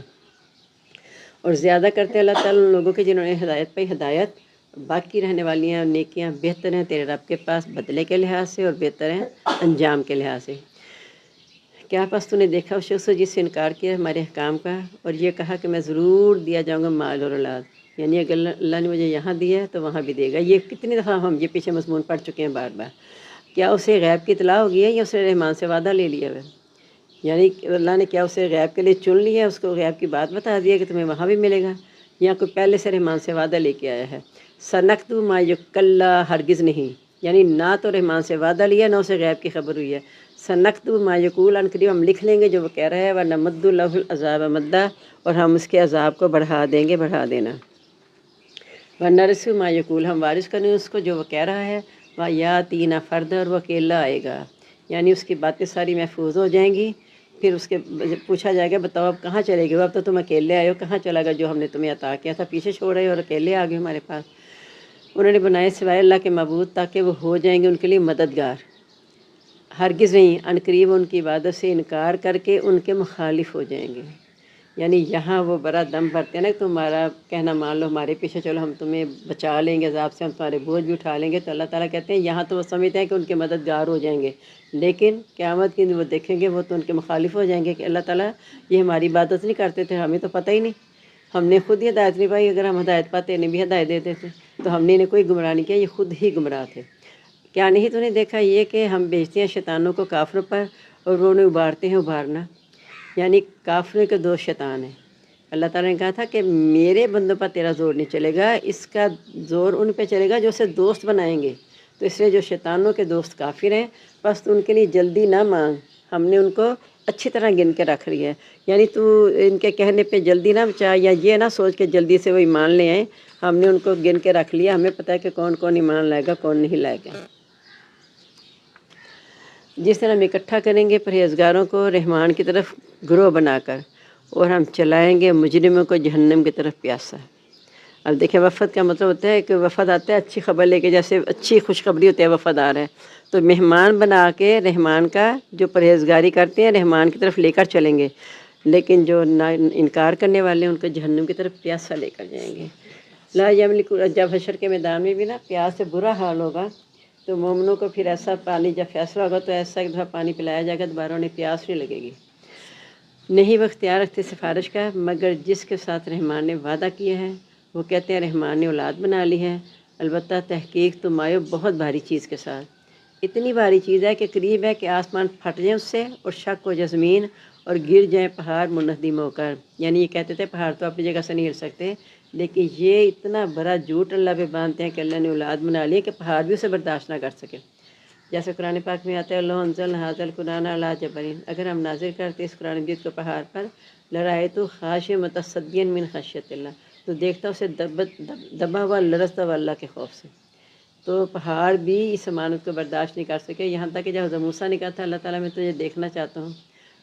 اور زیادہ کرتے اللہ تعالیٰ ان لوگوں کے جنہوں نے ہدایت پہ ہدایت، باقی رہنے والی ہیں نیکیاں بہتر ہیں تیرے رب کے پاس بدلے کے لحاظ سے، اور بہتر ہیں انجام کے لحاظ سے۔ کیا پس تو نے دیکھا اس شخص جس سے انکار کیا ہمارے احکام کا، اور یہ کہا کہ میں ضرور دیا جاؤں گا مال اور اولاد، یعنی اگر اللہ نے مجھے یہاں دیا ہے تو وہاں بھی دے گا۔ یہ کتنی دفعہ ہم یہ پیچھے مضمون پڑھ چکے ہیں بار بار۔ کیا اسے غیب کی اطلاع ہوگی ہے یا اسے رحمان سے وعدہ لے لیا ہے؟ یعنی اللہ نے کیا اسے غیب کے لیے چن لیا، اس کو غیب کی بات بتا دیا کہ تمہیں وہاں بھی ملے گا، یا کوئی پہلے سے رحمان سے وعدہ لے کے آیا ہے؟ سنکتب ما یکلا، ہرگز نہیں، یعنی نہ تو رحمان سے وعدہ لیا نہ اسے غیب کی خبر ہوئی ہے۔ سنکتب ما یقول، ان قریب ہم لکھ لیں گے جو وہ کہہ رہا ہے، ونمد لہ العذاب مدا، اور ہم اس کے عذاب کو بڑھا دیں گے بڑھا دینا۔ ونرث ما یقول، ہم وارث کریں اس کو جو وہ کہہ رہا ہے، ویاتینا فردا، اور وہ اکیلا آئے گا، یعنی اس کی باتیں ساری محفوظ ہو جائیں گی۔ پھر اس کے پوچھا جائے گا بتاؤ اب کہاں چلے گئے، اب تو تم اکیلے آئے ہو، کہاں چلا گا جو ہم نے تمہیں عطا کیا تھا، پیچھے چھوڑ رہے ہو اور اکیلے آ گئے ہمارے پاس۔ انہوں نے بنائے سوائے اللہ کے معبود تاکہ وہ ہو جائیں گے ان کے لیے مددگار، ہرگز نہیں، ان قریب ان کی عبادت سے انکار کر کے ان کے مخالف ہو جائیں گے۔ یعنی یہاں وہ بڑا دم بھرتے ہیں نا، تمہارا کہنا مان لو، ہمارے پیچھے چلو، ہم تمہیں بچا لیں گے عذاب سے، ہم تمہارے بوجھ بھی اٹھا لیں گے، تو اللہ تعالیٰ کہتے ہیں یہاں تو وہ سمجھتے ہیں کہ ان کے مددگار ہو جائیں گے، لیکن قیامت کی وہ دیکھیں گے وہ تو ان کے مخالف ہو جائیں گے کہ اللہ تعالیٰ یہ ہماری عبادت نہیں کرتے تھے، ہمیں تو پتہ ہی نہیں، ہم نے خود ہی ہدایت نہیں پائی، اگر ہم ہدایت پاتے انہیں بھی ہدایت دیتے تھے، تو ہم نے انہیں کوئی گمراہ نہیں کیا، یہ خود ہی گمراہ تھے۔ کیا نہیں تو نے دیکھا یہ کہ ہم بیچتے ہیں شیطانوں کو کافروں پر اور وہ انہیں ابھارتے ہیں ابھارنا، یعنی کافروں کے دو شیطان ہیں۔ اللہ تعالیٰ نے کہا تھا کہ میرے بندوں پر تیرا زور نہیں چلے گا، اس کا زور ان پہ چلے گا جو اسے دوست بنائیں گے، تو اس لیے جو شیطانوں کے دوست کافر ہیں بس تو ان کے لیے جلدی نہ مانگ، ہم نے ان کو اچھی طرح گن کے رکھ لیا ہے، یعنی تو ان کے کہنے پہ جلدی نہ بچا، یا یہ نہ سوچ کے جلدی سے وہ ایمان لے آئیں، ہم نے ان کو گن کے رکھ لیا، ہمیں پتہ ہے کہ کون کون ایمان لائے گا کون نہیں لائے گا۔ جس طرح ہم اکٹھا کریں گے پرہیزگاروں کو رحمان کی طرف گروہ بنا کر، اور ہم چلائیں گے مجرموں کو جہنم کی طرف پیاسا۔ اب دیکھیں وفد کا مطلب ہوتا ہے کہ وفد آتا ہے اچھی خبر لے کے، جیسے اچھی خوشخبری ہوتی ہے وفد آ رہا ہے، تو مہمان بنا کے رحمان کا جو پرہیزگاری کرتے ہیں رحمان کی طرف لے کر چلیں گے، لیکن جو انکار کرنے والے ہیں ان کو جہنم کی طرف پیاسا لے کر جائیں گے۔ لا یملک، جب حشر کے میدان میں بھی نا پیاس سے برا حال ہوگا تو مومنوں کو پھر ایسا پانی، جب فیصلہ ہوگا تو ایسا ایک دفعہ پانی پلایا جائے گا دوبارہ انہیں پیاس نہیں لگے گی۔ نہیں وہ اختیار رکھتے سفارش کا مگر جس کے ساتھ رحمان نے وعدہ کیا ہے، وہ کہتے ہیں رحمان نے اولاد بنا لی ہے، البتہ تحقیق تو مایو بہت بھاری چیز کے ساتھ، اتنی بھاری چیز ہے کہ قریب ہے کہ آسمان پھٹ جائیں اس سے اور شک ہو جائے زمین اور گر جائیں پہاڑ منہدم ہو کر۔ یعنی یہ کہتے تھے پہاڑ تو اپنی جگہ سے نہیں ہل سکتے، لیکن یہ اتنا بڑا جھوٹ اللہ پہ باندھتے ہیں کہ اللہ نے اولاد بنا لی ہے کہ پہاڑ بھی اسے برداشت نہ کر سکے۔ جیسے قرآن پاک میں آتا ہے اللہ انزل ھذا القرآن علی جبل، اگر ہم نازل کرتے اس قرآن مجید کو پہاڑ پر، لرأیتہ خاشعا متصدعا من خشیۃ اللہ، تو دیکھتا اسے دبا ہوا لرزتا ہوا اللہ کے خوف سے۔ تو پہاڑ بھی اس امانت کو برداشت نہیں کر سکے، یہاں تک کہ جب حضرت موسیٰ نے کہا تھا اللہ تعالیٰ میں تجھے دیکھنا چاہتا ہوں،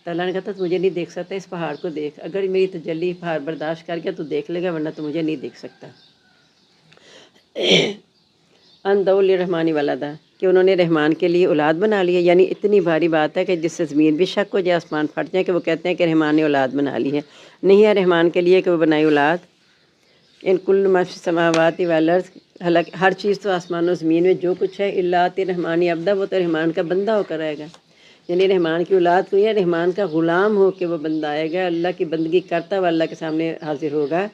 تو اللہ نے کہا تھا تو مجھے نہیں دیکھ سکتا، اس پہاڑ کو دیکھ، اگر میری تجلی پہاڑ برداشت کر گیا تو دیکھ لے گا ورنہ تو مجھے نہیں دیکھ سکتا۔ ان دعوا للرحمن ولدا، کہ انہوں نے رحمان کے لیے اولاد بنا لی ہے، یعنی اتنی بھاری بات ہے کہ جس سے زمین بھی شک ہو جائے آسمان پھٹ جائیں کہ وہ کہتے ہیں کہ رحمان نے اولاد بنا لی ہے۔ نہیں ہے رحمان کے لیے کہ وہ بنائی اولاد۔ ان کل ما فی السماوات والارض، حالانکہ ہر چیز تو آسمان و زمین میں جو کچھ ہے الا آتی رحمانی عبدا، وہ تو رحمان کا بندہ ہو کر آئے گا، یعنی رحمان کی اولاد کوئی ہے، رحمان کا غلام ہو کے وہ بندہ آئے گا، اللہ کی بندگی کرتا ہوا اللہ کے سامنے حاضر ہوگا،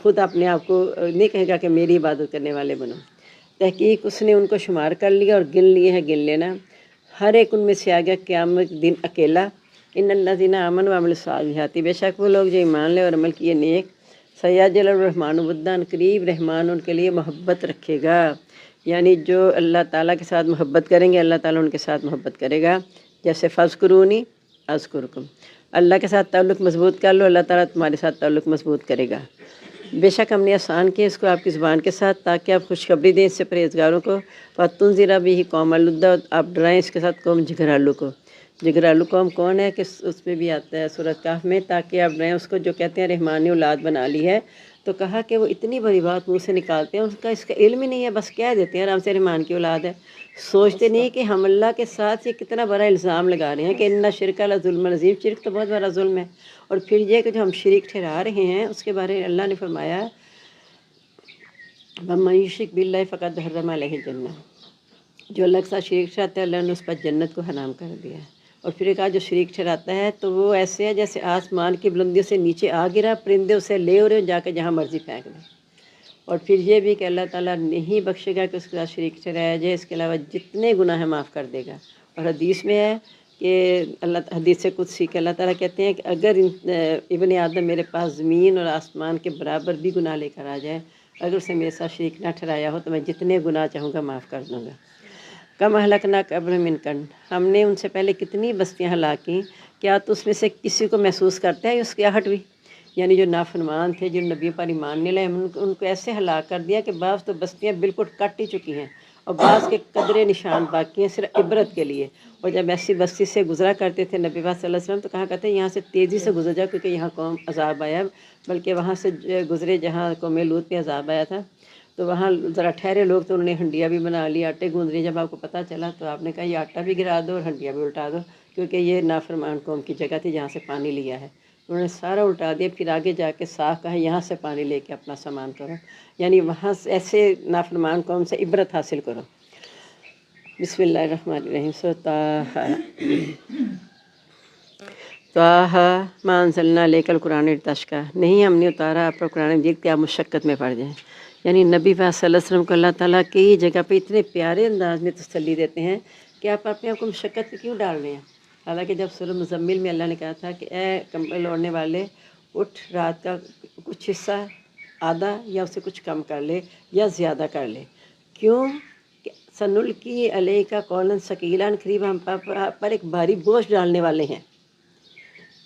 خود اپنے آپ کو نہیں کہے گا کہ میری عبادت کرنے والے بنو۔ تحقیق اس نے ان کو شمار کر لیا اور گن لیے ہیں گن لینا، ہر ایک ان میں سے آ گیا قیامت دن اکیلا۔ ان الذین آمنوا وعملوا الصالحات، بے شک وہ لوگ جو ایمان لے اور عمل کیے نیک، سیجعل الرحمن ودًا، قریب رحمان ان کے لیے محبت رکھے گا، یعنی جو اللہ تعالیٰ کے ساتھ محبت کریں گے اللہ تعالیٰ ان کے ساتھ محبت کرے گا۔ جیسے فاذکرونی اذکرکم، اللہ کے ساتھ تعلق مضبوط کر لو اللہ تعالیٰ تمہارے ساتھ تعلق مضبوط کرے گا۔ بے شک ہم نے آسان کیا اس کو آپ کی زبان کے ساتھ تاکہ آپ خوشخبری دیں اس سے پرہیزگاروں کو، وَتُنذِرَ بِهِ قَوْمًا لُدًّا، آپ ڈرائیں اس کے ساتھ قوم جھگرالو کو۔ جھگرالو قوم کون ہے کہ اس میں بھی آتا ہے سورۃ کہف میں، تاکہ آپ ڈرائیں اس کو جو کہتے ہیں رحمان نے اولاد بنا لی ہے، تو کہا کہ وہ اتنی بڑی بات منہ سے نکالتے ہیں اس کا علم ہی نہیں ہے، بس کہہ دیتے ہیں آرام سے رحمان کی اولاد ہے، سوچتے نہیں کہ ہم اللہ کے ساتھ یہ کتنا بڑا الزام لگا رہے ہیں کہ ان الشرک لظلم عظیم، شرک تو بہت بڑا ظلم ہے، اور پھر یہ کہ جو ہم شریک ٹھہرا رہے ہیں اس کے بارے میں اللہ نے فرمایا وَمَن یُشرک بِاللَّہِ فَقَدْ حَرَّمَ عَلَیْہِ الْجَنَّةَ، جو اللہ کے ساتھ شریک ٹھہراتا ہے اللہ نے اس پر جنت کو حرام کر دیا ہے۔ اور پھر ایک جو شریک ٹھہراتا ہے تو وہ ایسے ہے جیسے آسمان کی بلندیوں سے نیچے آ گرا، پرندے اسے لے اڑے جا کے جہاں مرضی پھینک دیں۔ اور پھر یہ بھی کہ اللہ تعالیٰ نہیں بخشے گا کہ اس کے ساتھ شریک ٹھہرایا جائے، اس کے علاوہ جتنے گناہ ہیں معاف کر دے گا۔ اور حدیث میں ہے کہ حدیث سے قدسی کہ اللہ تعالیٰ کہتے ہیں کہ اگر ابن آدم میرے پاس زمین اور آسمان کے برابر بھی گناہ لے کر آ جائے، اگر اسے میرے ساتھ شریک نہ ٹھہرایا ہو تو میں جتنے گناہ چاہوں گا معاف کر دوں گا۔ کم اہلکنا قبل من قرن، ہم نے ان سے پہلے کتنی بستیاں ہلاک کیں، کیا تو اس میں سے کسی کو محسوس کرتا ہے اس کی آہٹ بھی؟ یعنی جو نافرمان تھے جو نبی پر ایمان نہیں لائے ان کو ایسے ہلاک کر دیا کہ بعض تو بستیاں بالکل کٹ ہی چکی ہیں اور بعض کے قدرے نشان باقی ہیں صرف عبرت کے لیے۔ اور جب ایسی بستی سے گزرا کرتے تھے نبی پاک صلی اللہ علیہ وسلم تو کہا کرتے ہیں یہاں سے تیزی سے گزر جاؤ کیونکہ یہاں قوم عذاب آیا، بلکہ وہاں سے گزرے جہاں قوم لوط پہ عذاب آیا تھا تو وہاں ذرا ٹھہرے لوگ تو انہوں نے ہنڈیا بھی بنا لی، آٹے گوندھ لی، جب آپ کو پتہ چلا تو آپ نے کہا یہ آٹا بھی گرا دو اور ہنڈیا بھی الٹا دو، کیونکہ یہ نافرمان قوم کی جگہ تھی جہاں سے پانی لیا ہے، انہوں نے سارا الٹا دیا، پھر آگے جا کے صاف کہا یہاں سے پانی لے کے اپنا سامان کرو، یعنی وہاں سے ایسے نافرمان قوم سے عبرت حاصل کرو۔ بسم اللہ الرحمن الرحیم۔ طٰہٰ مَا أَنزَلْنَا عَلَيْكَ الْقُرْآنَ لِتَشْقَىٰ، نہیں ہم نے اتارا آپ پر قرآن مجید کہ آپ مشقت میں پڑ جائیں، یعنی نبی پاک صلی اللہ علیہ وسلم کو اللہ تعالیٰ کئی جگہ پہ اتنے پیارے انداز میں تسلی دیتے ہیں کہ آپ اپنے آپ کو مشقت پہ کیوں ڈال رہے ہیں۔ حالانکہ جب سورۃ مزمل میں اللہ نے کہا تھا کہ اے کمبل اوڑھنے والے اٹھ، رات کا کچھ حصہ آدھا یا اسے کچھ کم کر لے یا زیادہ کر لے، کیوں کہ سنلقی علیک قولا ثقیلا، قریب ہم پر ایک بھاری بوجھ ڈالنے والے ہیں۔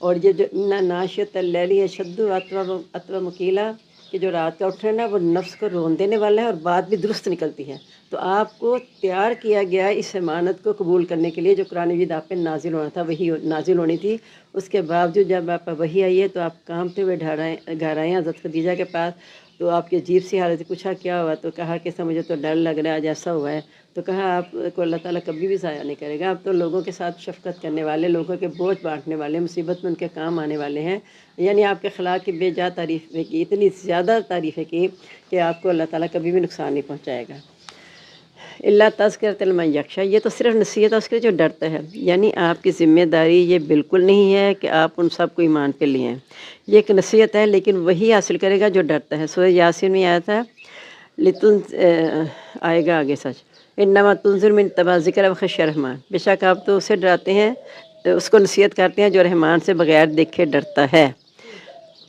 اور یہ جو ناشیۃ اللیل اشد اطول مقیلا، کہ جو رات کا اٹھنا ہے نا وہ نفس کو رون دینے والا ہے اور بات بھی درست نکلتی ہے، تو آپ کو تیار کیا گیا اس امانت کو قبول کرنے کے لیے جو قرآن مجید آپ پہ نازل ہونا تھا، وہی نازل ہونی تھی۔ اس کے باوجود جب آپ پر وحی آئی ہے تو آپ کانپتے ہوئے گھر آئے حضرت خدیجہ کے پاس، تو آپ کی عجیب سی حالت پوچھا کیا ہوا، تو کہا کہ مجھے تو ڈر لگ رہا ہے، ایسا ہوا ہے۔ تو کہا آپ کو اللہ تعالیٰ کبھی بھی ضائع نہیں کرے گا، آپ تو لوگوں کے ساتھ شفقت کرنے والے، لوگوں کے بوجھ بانٹنے والے، مصیبت میں ان کے کام آنے والے ہیں۔ یعنی آپ کے اخلاق کی بے جا تعریفیں کی، اتنی زیادہ تعریفیں کی کہ آپ کو اللہ تعالیٰ کبھی بھی نقصان نہیں پہنچائے گا۔ اللہ تذکرۃ لمن یخشیٰ، یہ تو صرف نصیحت ہے اس کے جو ڈرتا ہے۔ یعنی آپ کی ذمہ داری یہ بالکل نہیں ہے کہ آپ ان سب کو ایمان پہ لیں، یہ ایک نصیحت ہے، لیکن وہی حاصل کرے گا جو ڈرتا ہے۔ سورہ یاسین میں آیا تھا لتن آئے گا آگے سچ، انما تنذر من اتبع ذکر وخشی الرحمن، بے شک آپ تو اسے ڈراتے ہیں، اس کو نصیحت کرتے ہیں جو رحمان سے بغیر دیکھے ڈرتا ہے۔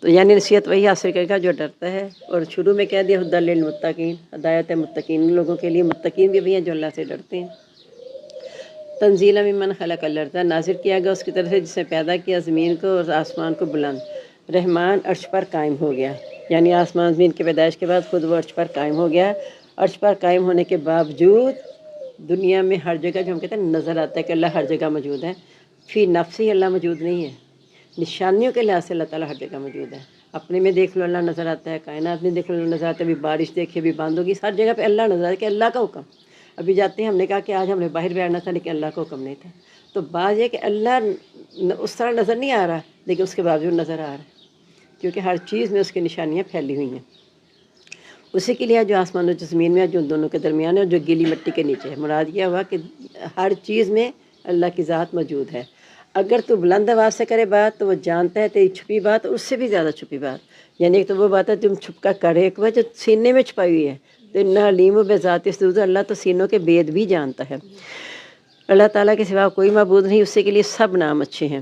تو یعنی نصیحت وہی حاصل کرے گا جو ڈرتا ہے۔ اور شروع میں کہہ دیا ہدی للمتقین، ہدایت ہے متقین لوگوں کے لیے، متقین بھی وہی ہیں جو اللہ سے ڈرتے ہیں۔ تنزیلا ممن خلق الارض، نازل کیا گیا اس کی طرف سے جس نے پیدا کیا زمین کو اور آسمان کو بلند۔ رحمان عرش پر قائم ہو گیا، یعنی آسمان زمین کی پیدائش کے بعد خود وہ عرش پر قائم ہو گیا۔ عرش پر قائم ہونے کے باوجود دنیا میں ہر جگہ جو ہم کہتے ہیں نظر آتا ہے کہ اللہ ہر جگہ موجود ہے، فی نفسی اللہ موجود نہیں ہے، نشانیوں کے لحاظ سے اللہ تعالیٰ ہر جگہ موجود ہے۔ اپنے میں دیکھ لو اللہ نظر آتا ہے، کائنات میں دیکھ لو اللہ نظر آتا ہے، ابھی بارش دیکھے، ابھی باندھ ہوگی، ہر جگہ پہ اللہ نظر آتا ہے کہ اللہ کا حکم۔ ابھی جاتے ہیں ہم نے کہا کہ آج ہم نے باہر بیٹھنا تھا لیکن اللہ کا حکم نہیں تھا۔ تو بات یہ کہ اللہ اس طرح نظر نہیں آ رہا لیکن اس کے باوجود نظر آ رہا ہے، کیونکہ ہر چیز میں اس کی نشانیاں پھیلی ہوئی ہیں۔ اسی کے لیے جو آسمان و جو زمین میں ہے، جو دونوں کے درمیان ہے اور جو گیلی مٹی کے نیچے ہے، مراد یہ ہوا کہ ہر چیز میں اللہ کی ذات موجود ہے۔ اگر تو بلند آواز سے کرے بات تو وہ جانتا ہے تیری چھپی بات اور اس سے بھی زیادہ چھپی بات، یعنی ایک تو وہ بات ہے تم چھپ کر کرے، ایک بات جو سینے میں چھپائی ہوئی ہے۔ تو انہ علیم بذات الصدور، اللہ تو سینوں کے بید بھی جانتا ہے۔ اللہ تعالیٰ کے سوا کوئی معبود نہیں، اسی کے لیے سب نام اچھے ہیں۔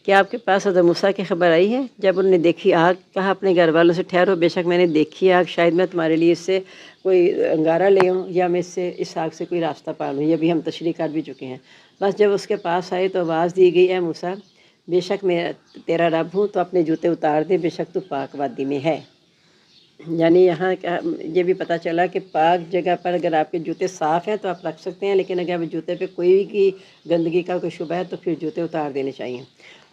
کیا آپ کے پاس حضرت موسیٰ کی خبر آئی ہے؟ جب انہوں نے دیکھی آگ، کہا اپنے گھر والوں سے ٹھہرو، بے شک میں نے دیکھی آگ، شاید میں تمہارے لیے اس سے کوئی انگارہ لے آؤں یا میں اس آگ سے کوئی راستہ پا لوں۔ یہ بھی ہم تشریح کر بھی چکے ہیں۔ بس جب اس کے پاس آئے تو آواز دی گئی، اے موسیٰ بے شک میں تیرا رب ہوں، تو اپنے جوتے اتار دے، بے شک تو پاک وادی میں ہے۔ یعنی یہاں یہ بھی پتہ چلا کہ پاک جگہ پر اگر آپ کے جوتے صاف ہیں تو آپ رکھ سکتے ہیں، لیکن اگر جوتے پہ کوئی کی گندگی کا کوئی شبہ ہے تو پھر جوتے اتار دینے چاہیے۔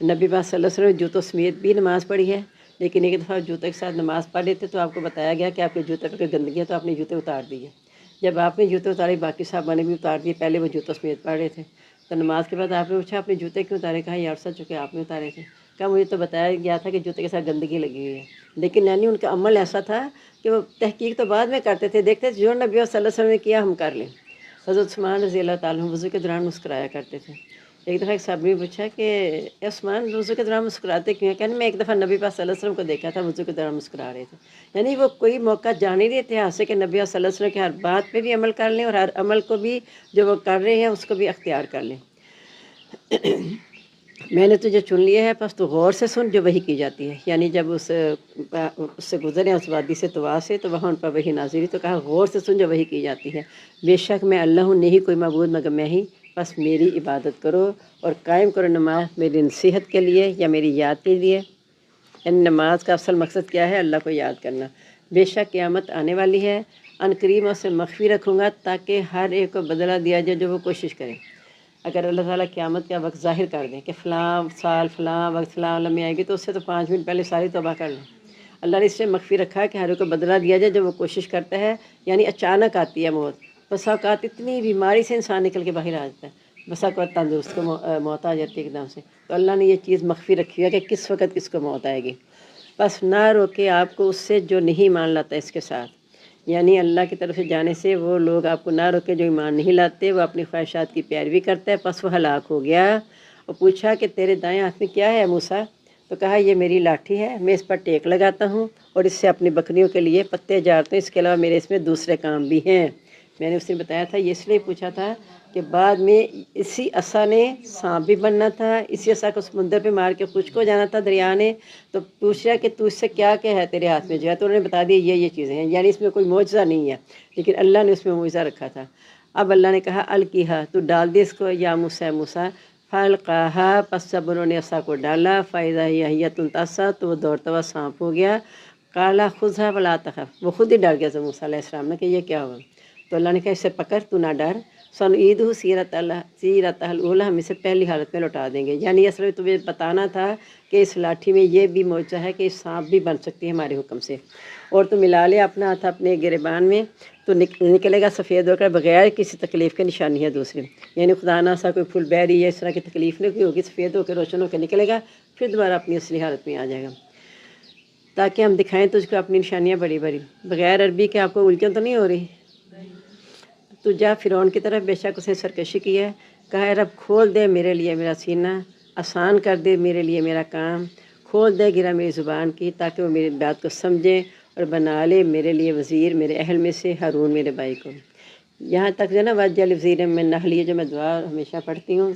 نبی پاک صلی اللہ علیہ وسلم نے جوتوں سمیت بھی نماز پڑھی ہے، لیکن ایک دفعہ جوتے کے ساتھ نماز پڑھ لیتے تو آپ کو بتایا گیا کہ آپ کے جوتے پہ کوئی گندگی ہے تو آپ نے جوتے اتار دیے۔ جب آپ نے جوتے اتارے باقی صحابہ نے بھی اتار دیے، پہلے وہ جوتوں سمیت پڑھ رہے تھے۔ تو نماز کے بعد آپ نے پوچھا اپنے جوتے کیوں اتارے؟ کہا یا عرصہ چکے آپ نے اتارے تھے۔ کہا مجھے تو بتایا گیا تھا کہ جوتے کے ساتھ گندگی لگی ہوئی ہے، لیکن یعنی ان کا عمل ایسا تھا کہ وہ تحقیق تو بعد میں کرتے تھے، دیکھتے تھے جو نبی صلی اللہ علیہ وسلم نے کیا ہم کر لیں۔ حضرت عثمان رضی اللہ تعالیٰ عنہ وضو کے دوران مسکرایا کرتے تھے۔ ایک دفعہ ایک صحابی نے پوچھا کہ عثمان وضو کے دوران مسکراتے کیوں ہیں؟ کہنے میں ایک دفعہ نبی پاک صلی اللہ علیہ وسلم کو دیکھا تھا وضو کے دوران مسکرا رہے تھے۔ یعنی وہ کوئی موقع جان ہی دیتے ہیں کہ نبی صلی اللہ علیہ وسلم کے ہر بات پہ بھی عمل کر لیں اور ہر عمل کو بھی جو وہ کر رہے ہیں اس کو بھی اختیار کر لیں۔ میں نے تجھے چن لیا ہے، پس تو غور سے سن جو وحی کی جاتی ہے۔ یعنی جب اس سے گزرے اس وادی سے طوا سے تو وہاں ان پر وحی نازل ہوئی، تو کہا غور سے سن جو وحی کی جاتی ہے۔ بے شک میں اللہ ہوں، نہیں کوئی معبود مگر میں ہی، بس میری عبادت کرو اور قائم کرو نماز میری نصیحت کے لیے یا میری یاد کے لیے۔ یعنی نماز کا اصل مقصد کیا ہے؟ اللہ کو یاد کرنا۔ بے شک قیامت آنے والی ہے، ان قریب میں اسے مخفی رکھوں گا تاکہ ہر ایک کو بدلہ دیا جائے جو وہ کوشش کرے۔ اگر اللہ تعالیٰ قیامت کا وقت ظاہر کر دیں کہ فلاں سال فلاں وقت فلاں لمحے آئے گی تو اس سے تو 5 منٹ پہلے ساری توبہ کر لیں۔ اللہ نے اس سے مخفی رکھا ہے کہ ہر ایک کو بدلہ دیا جائے جو وہ کوشش کرتا ہے۔ یعنی اچانک آتی ہے موت، بسا اوقات اتنی بیماری سے انسان نکل کے باہر آ جاتا ہے، بسا اوقات تندرست کو موت آ جاتی ہے ایک دم سے۔ تو اللہ نے یہ چیز مخفی رکھی ہے کہ کس وقت کس کو موت آئے گی۔ بس نہ روکے آپ کو اس سے جو نہیں مان لاتا اس کے ساتھ، یعنی اللہ کی طرف سے جانے سے وہ لوگ آپ کو نہ روکے جو ایمان نہیں لاتے، وہ اپنی خواہشات کی پیروی کرتا ہے، پس وہ ہلاک ہو گیا۔ اور پوچھا کہ تیرے دائیں ہاتھ میں کیا ہے موسیٰ؟ تو کہا یہ میری لاٹھی ہے، میں اس پر ٹیک لگاتا ہوں اور اس سے اپنی بکریوں کے لیے پتے جاڑتا ہوں، اس کے علاوہ میرے اس میں دوسرے کام بھی ہیں۔ میں نے اس نے بتایا تھا، یہ اس لیے پوچھا تھا کہ بعد میں اسی عصا نے سانپ بھی بننا تھا، اسی عصا کو سمندر پہ مار کے خشک ہو جانا تھا دریا نے۔ تو پوچھا کہ تو اس سے کیا ہے تیرے ہاتھ میں جو ہے؟ تو انہوں نے بتا دیا یہ چیزیں ہیں، یعنی اس میں کوئی معجزہ نہیں ہے، لیکن اللہ نے اس میں معجزہ رکھا تھا۔ اب اللہ نے کہا القیہا، تو ڈال دے اس کو، یا موسیٰ فالقاہا، پس جب انہوں نے عصا کو ڈالا، فاذا ہی حیۃ تسعیٰ، تو وہ دوڑتا ہوا سانپ ہو گیا۔ قالا خذھا ولا تخف، وہ خود ہی ڈر گیا موسیٰ علیہ السلام نے کہ یہ کیا ہوا۔ تو اللہ نے کہا اسے پکڑ، تو نہ ڈر، سنعید سیرت الاولیٰ، ہم اسے پہلی حالت میں لوٹا دیں گے. یعنی اصل میں تمہیں بتانا تھا کہ اس لاٹھی میں یہ بھی موجہ ہے کہ سانپ بھی بن سکتی ہے ہمارے حکم سے. اور تو ملا لے اپنا ہاتھ اپنے گریبان میں تو نکلے گا سفید ہو کر بغیر کسی تکلیف کے. نشانی ہے دوسری، یعنی خدا نہ سا کوئی پھول بہری ہے اس طرح کی تکلیف نہیں ہوگی، سفید ہو کے روشن ہو کے نکلے گا، پھر دوبارہ اپنی اصلی حالت میں آ جائے گا. تاکہ ہم دکھائیں تجھ کو اپنی نشانیاں بڑی بڑی. بغیر عربی کے آپ کو الجھن تو نہیں ہو رہی؟ تو جا فرعون کی طرف، بے شک اس نے سرکشی کی ہے. کہا اے رب کھول دے میرے لیے میرا سینہ، آسان کر دے میرے لیے میرا کام، کھول دے گرا میری زبان کی تاکہ وہ میری بات کو سمجھیں، اور بنا لے میرے لیے وزیر میرے اہل میں سے ہارون میرے بھائی کو. یہاں تک جو ہے نا وجعل وزیرا من اہلی، جو میں دعا ہمیشہ پڑھتی ہوں.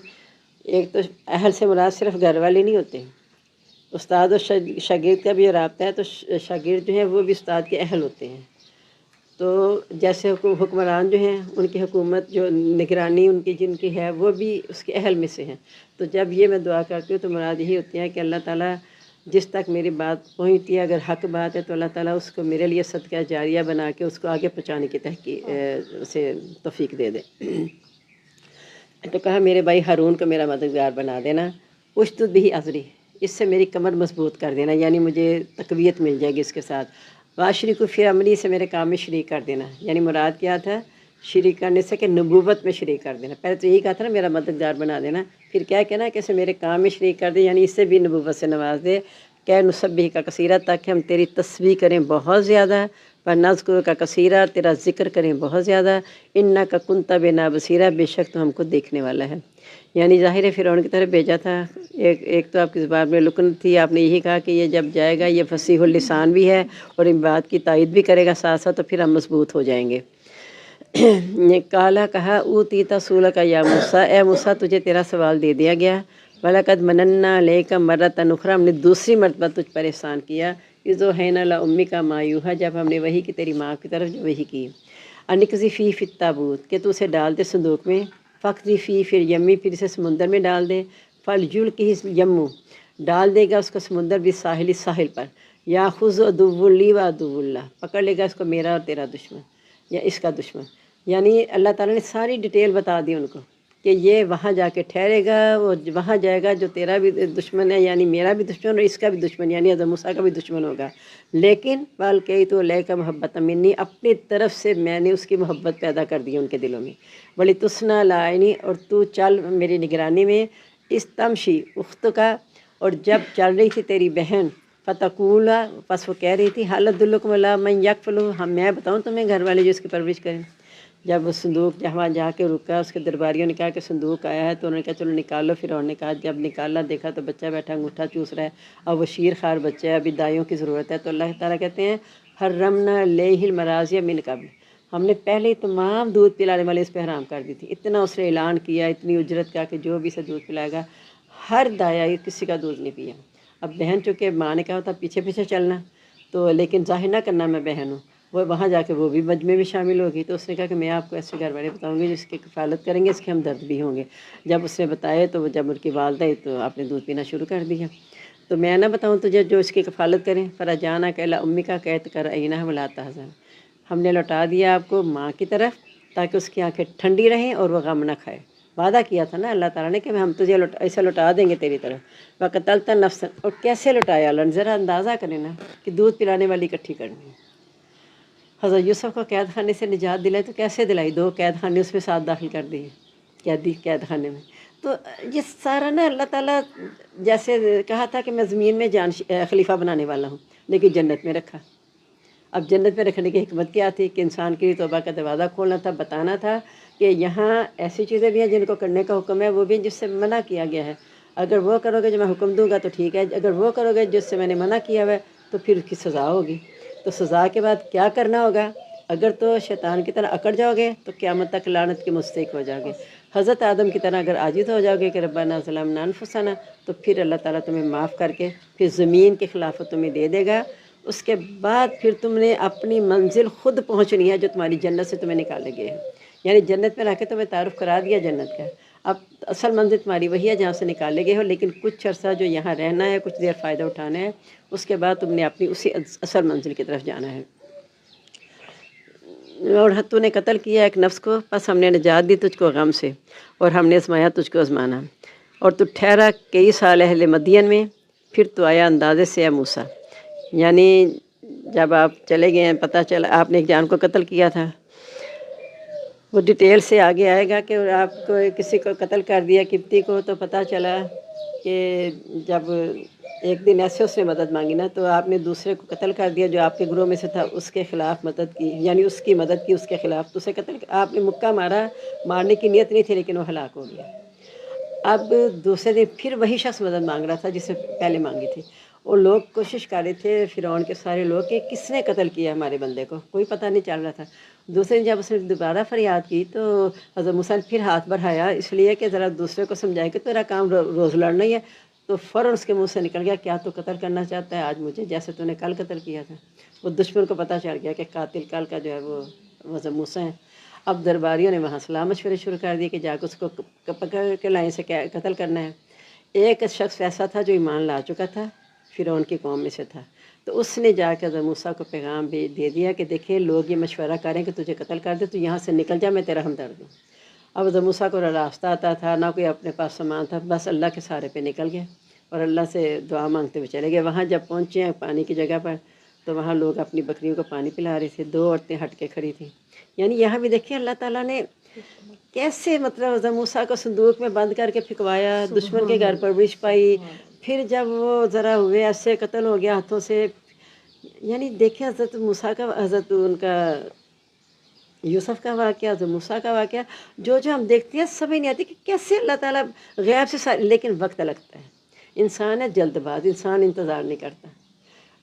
ایک تو اہل سے مراد صرف گھر والے نہیں ہوتے، استاد اور شاگرد کا بھی رابطہ ہے. تو شاگرد جو ہیں وہ بھی استاد کے اہل ہوتے ہیں. تو جیسے حکمران جو ہیں ان کی حکومت جو نگرانی ان کی جن کی ہے وہ بھی اس کے اہل میں سے ہیں. تو جب یہ میں دعا کرتی ہوں تو مراد یہی ہوتی ہے کہ اللہ تعالیٰ جس تک میری بات پہنچتی ہے، اگر حق بات ہے تو اللہ تعالیٰ اس کو میرے لیے صدقہ جاریہ بنا کے اس کو آگے پہنچانے کی تحقیق سے توفیق دے دے. تو کہا میرے بھائی ہارون کو میرا مددگار بنا دینا. اشدد بھی ازری، اس سے میری کمر مضبوط کر دینا، یعنی مجھے تقویت مل جائے گی اس کے ساتھ. واشری کو پھر عملی سے میرے کام میں شریک کر دینا. یعنی مراد کیا تھا شریک کرنے سے کہ نبوت میں شریک کر دینا. پہلے تو یہی کہا تھا نا میرا مددگار بنا دینا، پھر کیا کہنا کہ اسے میرے کام میں شریک کر دے، یعنی اس سے بھی نبوت سے نواز دے. کہ نسبح کا کثیرہ، تاکہ ہم تیری تسبیح کریں بہت زیادہ، پر نذکر کا کثیرہ، تیرا ذکر کریں بہت زیادہ. انک کنت بنا بصیرا، بے شک تو ہم کو دیکھنے والا ہے. یعنی ظاہر ہے فرعون کی طرف بھیجا تھا. ایک تو آپ کی زبان میں لکن تھی، آپ نے یہی کہا کہ یہ جب جائے گا یہ فصیح اللسان بھی ہے اور ان بات کی تائید بھی کرے گا ساتھ ساتھ، تو پھر ہم مضبوط ہو جائیں گے. کالا کہا اوتیتا سولک یا موسیٰ، اے موسیٰ تجھے تیرا سوال دے دیا گیا. وَلَقَدْ مَنَنَّا عَلَيْكَ مَرَّةً أُخْرَىٰ، ہم نے دوسری مرتبہ تجھ پر احسان کیا. اِذْ أَوْحَيْنَا إِلَىٰ أُمِّكَ مَا يُوحَىٰ، جب ہم نے وحی کی تیری ماں کی طرف جو وحی کی. أَنِ اقْذِفِیہِ فِی التَّابُوتِ، کہ تو اسے ڈال دے صندوق میں. فَاقْذِفِیہِ فِی الْیَمِّ، پھر اسے سمندر میں ڈال دے. فَلْیُلْقِہِ الْیَمُّ، ڈال دے گا اس کو سمندر بالساحل، ساحل پر. یأخذ عدو لی و عدو اللہ، پکڑ لے گا اس کو میرا اور تیرا دشمن یا اس کا دشمن. یعنی اللہ تعالیٰ نے ساری ڈیٹیل بتا دی ان کو کہ یہ وہاں جا کے ٹھہرے گا، وہ وہاں جائے گا جو تیرا بھی دشمن ہے، یعنی میرا بھی دشمن اور اس کا بھی دشمن، یعنی حضرت موسیٰ کا بھی دشمن ہوگا. لیکن بلکہ تو لے کا محبت منی، اپنی طرف سے میں نے اس کی محبت پیدا کر دی ان کے دلوں میں. بڑی تسنا لائنی، اور تو چل میری نگرانی میں. اس تمشی اخت کا، اور جب چل رہی تھی تیری بہن. فتقولا، پس وہ کہہ رہی تھی حالت دلکم علی من یکفلو، ہم میں بتاؤں تمہیں گھر والے جو اس کی پرورش کریں. جب وہ صندوق جہاں جا کے رکا، اس کے درباریوں نے کہا کہ صندوق آیا ہے، تو انہوں نے کہا چلو نکالو. فرعون نے کہا جب نکالا دیکھا تو بچہ بیٹھا انگوٹھا چوس رہا ہے، اب وہ شیر خوار بچہ ہے، ابھی دائیوں کی ضرورت ہے. تو اللہ تعالیٰ کہتے ہیں حرمنا علیہ المراضع من قبل، ہم نے پہلے ہی تمام دودھ پلانے والے اس پہ حرام کر دی تھی. اتنا اس نے اعلان کیا، اتنی اجرت کا کہ جو بھی اسے دودھ پلائے گا، ہر دایا کسی کا دودھ نہیں پیا. اب بہن چونکہ ماں نے کہا تھا پیچھے پیچھے چلنا، تو لیکن ظاہر نہ کرنا میں بہن ہوں. وہ وہاں جا کے وہ بھی مجمع میں شامل ہوگی. تو اس نے کہا کہ میں آپ کو ایسے گھر والے بتاؤں گی جس کی کفالت کریں گے، اس کے ہم درد بھی ہوں گے. جب اس نے بتائے تو جب ان کی والدہ آئی تو آپ نے دودھ پینا شروع کر دیا. تو میں نہ بتاؤں تجھے جو اس کی کفالت کریں. فرجعنا الی امک قیت کر عینہ ولا تحزن، ہم نے لوٹا دیا آپ کو ماں کی طرف تاکہ اس کی آنکھیں ٹھنڈی رہیں اور وہ غم نہ کھائے. وعدہ کیا تھا نا اللہ تعالیٰ نے کہ ہم تجھے ایسے لوٹا دیں گے تیری طرف. وقتلت نفسا، اور کیسے لوٹایا اللہ نے، ذرا اندازہ کریں نا کہ دودھ پلانے والی اکٹھی کرنی. حضرت یوسف کو قید خانے سے نجات دلائی تو کیسے دلائی؟ 2 قید خانے اس میں ساتھ داخل کر دیے قیدی قید خانے میں. تو یہ سارا نا اللہ تعالیٰ جیسے کہا تھا کہ میں زمین میں خلیفہ بنانے والا ہوں، لیکن جنت میں رکھا. اب جنت میں رکھنے کی حکمت کیا تھی کہ انسان کے لیے توبہ کا دروازہ کھولنا تھا، بتانا تھا کہ یہاں ایسی چیزیں بھی ہیں جن کو کرنے کا حکم ہے، وہ بھی جس سے منع کیا گیا ہے. اگر وہ کرو گے جو میں حکم دوں گا تو ٹھیک ہے، اگر وہ کرو گے جس سے میں نے منع کیا ہوا ہے تو پھر اس کی سزا ہوگی. تو سزا کے بعد کیا کرنا ہوگا؟ اگر تو شیطان کی طرح اکڑ جاؤ گے تو قیامت تک لعنت کے مستحق ہو جاؤ گے. حضرت آدم کی طرح اگر عاجز ہو جاؤ گے کہ ربنا ظلمنا انفسنا، تو پھر اللہ تعالیٰ تمہیں معاف کر کے پھر زمین کی خلافت تمہیں دے دے گا. اس کے بعد پھر تم نے اپنی منزل خود پہنچنی ہے جو تمہاری جنت سے تمہیں نکالے گئے ہیں. یعنی جنت میں رہ کے تمہیں تعارف کرا دیا جنت کا. اب اصل منزل تمہاری وہی ہے جہاں سے نکالے گئے ہو، لیکن کچھ عرصہ جو یہاں رہنا ہے، کچھ دیر فائدہ اٹھانا ہے، اس کے بعد تم نے اپنی اسی اصل منزل کی طرف جانا ہے. اور تو نے قتل کیا ایک نفس کو، بس ہم نے نجات دی تجھ کو غم سے، اور ہم نے آزمایا تجھ کو آزمانا، اور تو ٹھہرا کئی سال اہل مدین میں، پھر تو آیا اندازے سے اے موسیٰ۔ یعنی جب آپ چلے گئے ہیں، پتہ چلا آپ نے ایک جان کو قتل کیا تھا، وہ ڈیٹیل سے آگے آئے گا کہ آپ کو کسی کو قتل کر دیا قبطی کو، تو پتہ چلا کہ جب ایک دن ایسے اس نے مدد مانگی نا، تو آپ نے دوسرے کو قتل کر دیا جو آپ کے گروہ میں سے تھا، اس کے خلاف مدد کی، یعنی اس کی مدد کی اس کے خلاف، تو اسے قتل آپ نے مکہ مارا، مارنے کی نیت نہیں تھی لیکن وہ ہلاک ہو گیا۔ اب دوسرے دن پھر وہی شخص مدد مانگ رہا تھا جس سے پہلے مانگی تھی، اور لوگ کوشش کر رہے تھے فرعون کے سارے لوگ کہ کس نے قتل کیا ہمارے بندے کو، کوئی پتہ نہیں چل رہا تھا۔ دوسرے دن جب اس نے دوبارہ فریاد کی تو حضرت موسیٰ نے پھر ہاتھ بڑھایا، اس لیے کہ ذرا دوسرے کو سمجھائے کہ تیرا کام روز لڑنا ہی ہے، تو فوراً اس کے منہ سے نکل گیا کیا تو قتل کرنا چاہتا ہے آج مجھے، جیسے تو نے کل قتل کیا تھا۔ وہ دشمن کو پتہ چل گیا کہ قاتل کل کا جو ہے وہ حضرت موسیٰ ہے۔ اب درباریوں نے وہاں صلاح مشورے شروع کر دیے کہ جا کے اس کو پکڑ کے لائیں سے قتل کرنا ہے۔ ایک شخص ایسا تھا جو ایمان لا چکا تھا، فرعون کی قوم میں سے تھا، تو اس نے جا کے حضرت موسیٰ کو پیغام بھی دے دیا کہ دیکھیں لوگ یہ مشورہ کریں کہ تجھے قتل کر دے، تو یہاں سے نکل جا، میں تیرا ہمدرد ہوں۔ اب حضرت موسیٰ کو نہ راستہ آتا تھا نہ کوئی اپنے پاس سامان تھا، بس اللہ کے سہارے پہ نکل گیا اور اللہ سے دعا مانگتے ہوئے چلے گئے۔ وہاں جب پہنچے ہیں پانی کی جگہ پر، تو وہاں لوگ اپنی بکریوں کو پانی پلا رہے تھے، دو عورتیں ہٹ کے کھڑی تھیں۔ یعنی یہاں بھی دیکھیں اللہ تعالیٰ نے کیسے مطلب حضرت موسیٰ کو صندوق میں بند کر کے پھکوایا، دشمن کے گھر پرورش پائی، پھر جب وہ ذرا ہوئے ایسے قتل ہو گیا ہاتھوں سے۔ یعنی دیکھیں حضرت موسیٰ کا، حضرت ان کا یوسف کا واقعہ، حضرت موسیٰ کا واقعہ، جو ہم دیکھتے ہیں سمجھ نہیں آتی کہ کیسے اللہ تعالیٰ غیب سے لیکن وقت لگتا ہے۔ انسان ہے جلد باز، انسان انتظار نہیں کرتا۔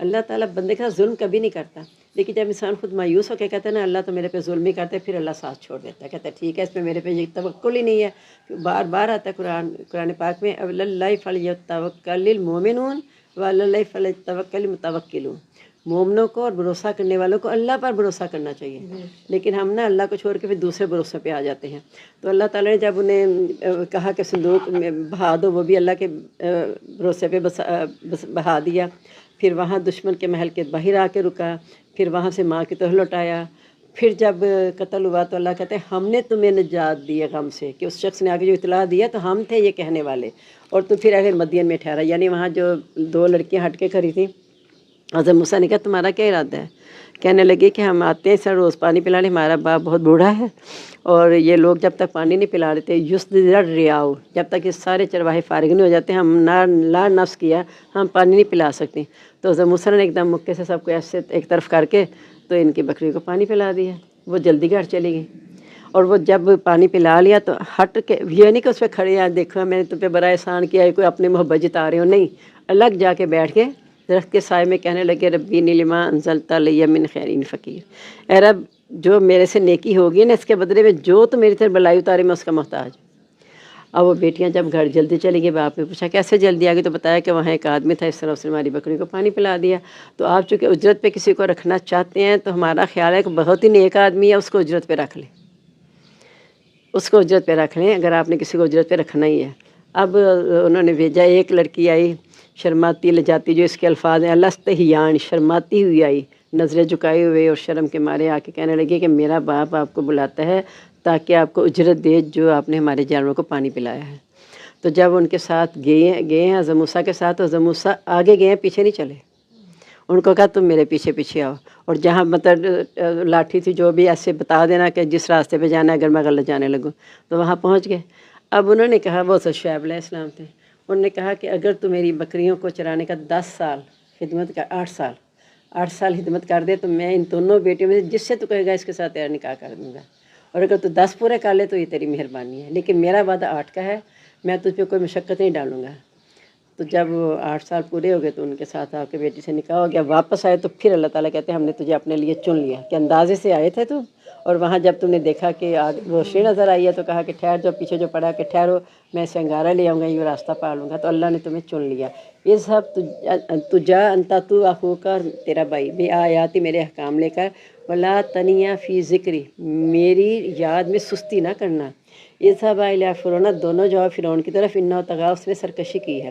اللہ تعالیٰ بندے کے ساتھ ظلم کبھی نہیں کرتا، لیکن جب انسان خود مایوس ہو کے کہتا ہے نا اللہ تو میرے پہ ظلم ہی کرتا ہے، پھر اللہ ساتھ چھوڑ دیتا ہے، کہتا ہے ٹھیک ہے اس پہ میرے پہ یہ توکل ہی نہیں ہے۔ بار بار آتا ہے قرآن پاک میں علی اللہ فلیتوکل المؤمنون وعلی اللہ فلیتوکل المتوکلون، مومنوں کو اور بھروسہ کرنے والوں کو اللہ پر بھروسہ کرنا چاہیے، لیکن ہم نا اللہ کو چھوڑ کے پھر دوسرے بھروسے پہ آ جاتے ہیں۔ تو اللہ تعالیٰ نے جب انہیں کہا کہ صندوق میں بہا دو، وہ بھی اللہ کے بھروسے پہ بہا دیا۔ پھر وہاں دشمن کے محل کے باہر آ کے رکا، پھر وہاں سے ماں کی طرح لوٹایا۔ پھر جب قتل ہوا تو اللہ کہتے ہیں ہم نے تمہیں نجات دی ہے غم سے، کہ اس شخص نے آگے جو اطلاع دیا تو ہم تھے یہ کہنے والے، اور تو پھر اہل مدین میں ٹھہرا۔ یعنی وہاں جو دو لڑکیاں ہٹ کے کھڑی تھیں، حضرت موسیٰ نے کہا تمہارا کیا ارادہ ہے؟ کہنے لگی کہ ہم آتے ہیں سر روز پانی پلانے، ہمارا باپ بہت بوڑھا ہے اور یہ لوگ جب تک پانی نہیں پلا رہتے یسدر ریاؤ، جب تک یہ سارے چرواہے فارغ نہیں ہو جاتے ہم لا نفس کیا ہم پانی نہیں پلا سکتے۔ تو حضرت موسیٰ نے ایک دم مکے سے سب کو ایسے ایک طرف کر کے تو ان کی بکری کو پانی پلا دیا، وہ جلدی گھر چلی گئی۔ اور وہ جب پانی پلا لیا تو ہٹ کے، یہ نہیں کہ اس پہ کھڑے ہیں دیکھو میں نے تم پہ بڑا احسان کیا ہے، کوئی اپنی محبت جتا رہے ہو، نہیں، الگ جا کے بیٹھ کے درخت کے سائے میں کہنے لگے ربی لما انزلت علی من خیر فقیر، اے رب جو میرے سے نیکی ہوگی نا اس کے بدلے میں جو تو میری طرف بلائی اتارے میں اس کا محتاج۔ اب وہ بیٹیاں جب گھر جلدی چلی گئی، باپ نے پوچھا کیسے جلدی آ گئی، تو بتایا کہ وہاں ایک آدمی تھا، اس طرح اس نے ہماری بکری کو پانی پلا دیا۔ تو آپ چونکہ اجرت پہ کسی کو رکھنا چاہتے ہیں تو ہمارا خیال ہے کہ بہت ہی نیک آدمی ہے، اس کو اجرت پہ رکھ لیں، اس کو اجرت پہ رکھ لیں اگر آپ نے کسی کو اجرت پہ رکھنا ہی ہے۔ اب انہوں نے بھیجا، ایک لڑکی آئی شرماتی لجاتی، جو اس کے الفاظ ہیں لستحیان، شرماتی ہوئی آئی، نظریں جھکائے ہوئے اور شرم کے مارے آ کے کہنے لگی کہ میرا باپ آپ کو بلاتا ہے تاکہ آپ کو اجرت دے جو آپ نے ہمارے جانوروں کو پانی پلایا ہے۔ تو جب ان کے ساتھ گئے ہیں حضرت موسیٰ کے ساتھ، حضرت موسیٰ آگے گئے ہیں پیچھے نہیں چلے، ان کو کہا تم میرے پیچھے پیچھے آؤ، اور جہاں مطلب لاٹھی تھی جو بھی ایسے بتا دینا کہ جس راستے پہ جانا ہے اگر میں غلط جانے لگوں، تو وہاں پہنچ گئے۔ اب انہوں نے کہا، وہ شعیب علیہ السلام تھے، انہوں نے کہا کہ اگر تو میری بکریوں کو چرانے کا 10 سال خدمت کا 8 سال خدمت کر دے تو میں ان دونوں بیٹیوں میں سے جس سے تو کہے گا اس کے ساتھ تیرا نکاح کر دوں گا، اور اگر تو 10 پورے کر لے تو یہ تیری مہربانی ہے، لیکن میرا وعدہ 8 کا ہے، میں تجھ پہ کوئی مشقت نہیں ڈالوں گا۔ تو جب 8 سال پورے ہو گئے تو ان کے ساتھ آپ کے بیٹی سے نکاح ہو گیا، واپس آئے تو پھر اللہ تعالیٰ کہتے ہیں ہم نے تجھے اپنے لیے چن لیا، کہ اندازے سے آئے تھے تو، اور وہاں جب تم نے دیکھا کہ روشنی نظر آئی ہے تو کہا کہ ٹھہر جاؤ، پیچھے جو پڑا کہ ٹھہرو میں اسے انگارہ لے آؤں گا، یہ راستہ پار لوں گا، تو اللہ نے تمہیں چن لیا۔ یہ سب تجا انتا تو اخو کا تیرا بھائی بے آیاتی، میرے احکام لے کر، ولا تنیا فی ذکری، میری یاد میں سستی نہ کرنا، یہ سب الی فرعون، دونوں جو فرعون کی طرف، انہا طغی، اس نے سرکشی کی ہے۔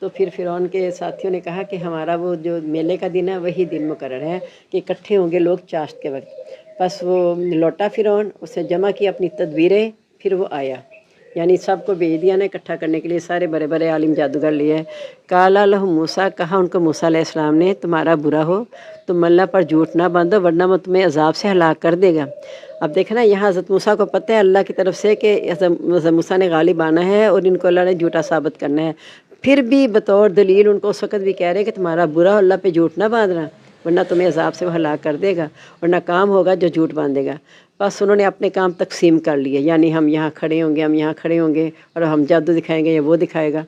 تو پھر فرعون کے ساتھیوں نے کہا کہ ہمارا وہ جو میلے کا دن ہے وہی دن مقرر ہے کہ اکٹھے ہوں گے لوگ چاشت کے وقت۔ بس وہ لوٹا فرعون، اس نے جمع کی اپنی تدبیریں، پھر وہ آیا، یعنی سب کو بھیج دیا نا اکٹھا کرنے کے لیے، سارے بڑے بڑے عالم جادوگر لیے۔ کالا لہم موسیٰ، کہا ان کو موسیٰ علیہ السلام نے تمہارا برا ہو تم اللہ پر جھوٹ نہ باندھو ورنہ وہ تمہیں عذاب سے ہلاک کر دے گا۔ اب دیکھنا یہاں حضرت موسیٰ کو پتہ ہے اللہ کی طرف سے کہ حضرت موسیٰ نے غالب آنا ہے اور ان کو اللہ نے جھوٹا ثابت کرنا ہے، پھر بھی بطور دلیل ان کو اس وقت بھی کہہ رہے ہیں کہ تمہارا برا ہو اللہ پہ جھوٹ نہ باندھنا ورنہ تمہیں عذاب سے وہ ہلاک کر دے گا، اور ناکام ہوگا جو جھوٹ باندھے گا۔ بس انہوں نے اپنے کام تقسیم کر لیے، یعنی ہم یہاں کھڑے ہوں گے، ہم یہاں کھڑے ہوں گے اور ہم جادو دکھائیں گے یا وہ دکھائے گا۔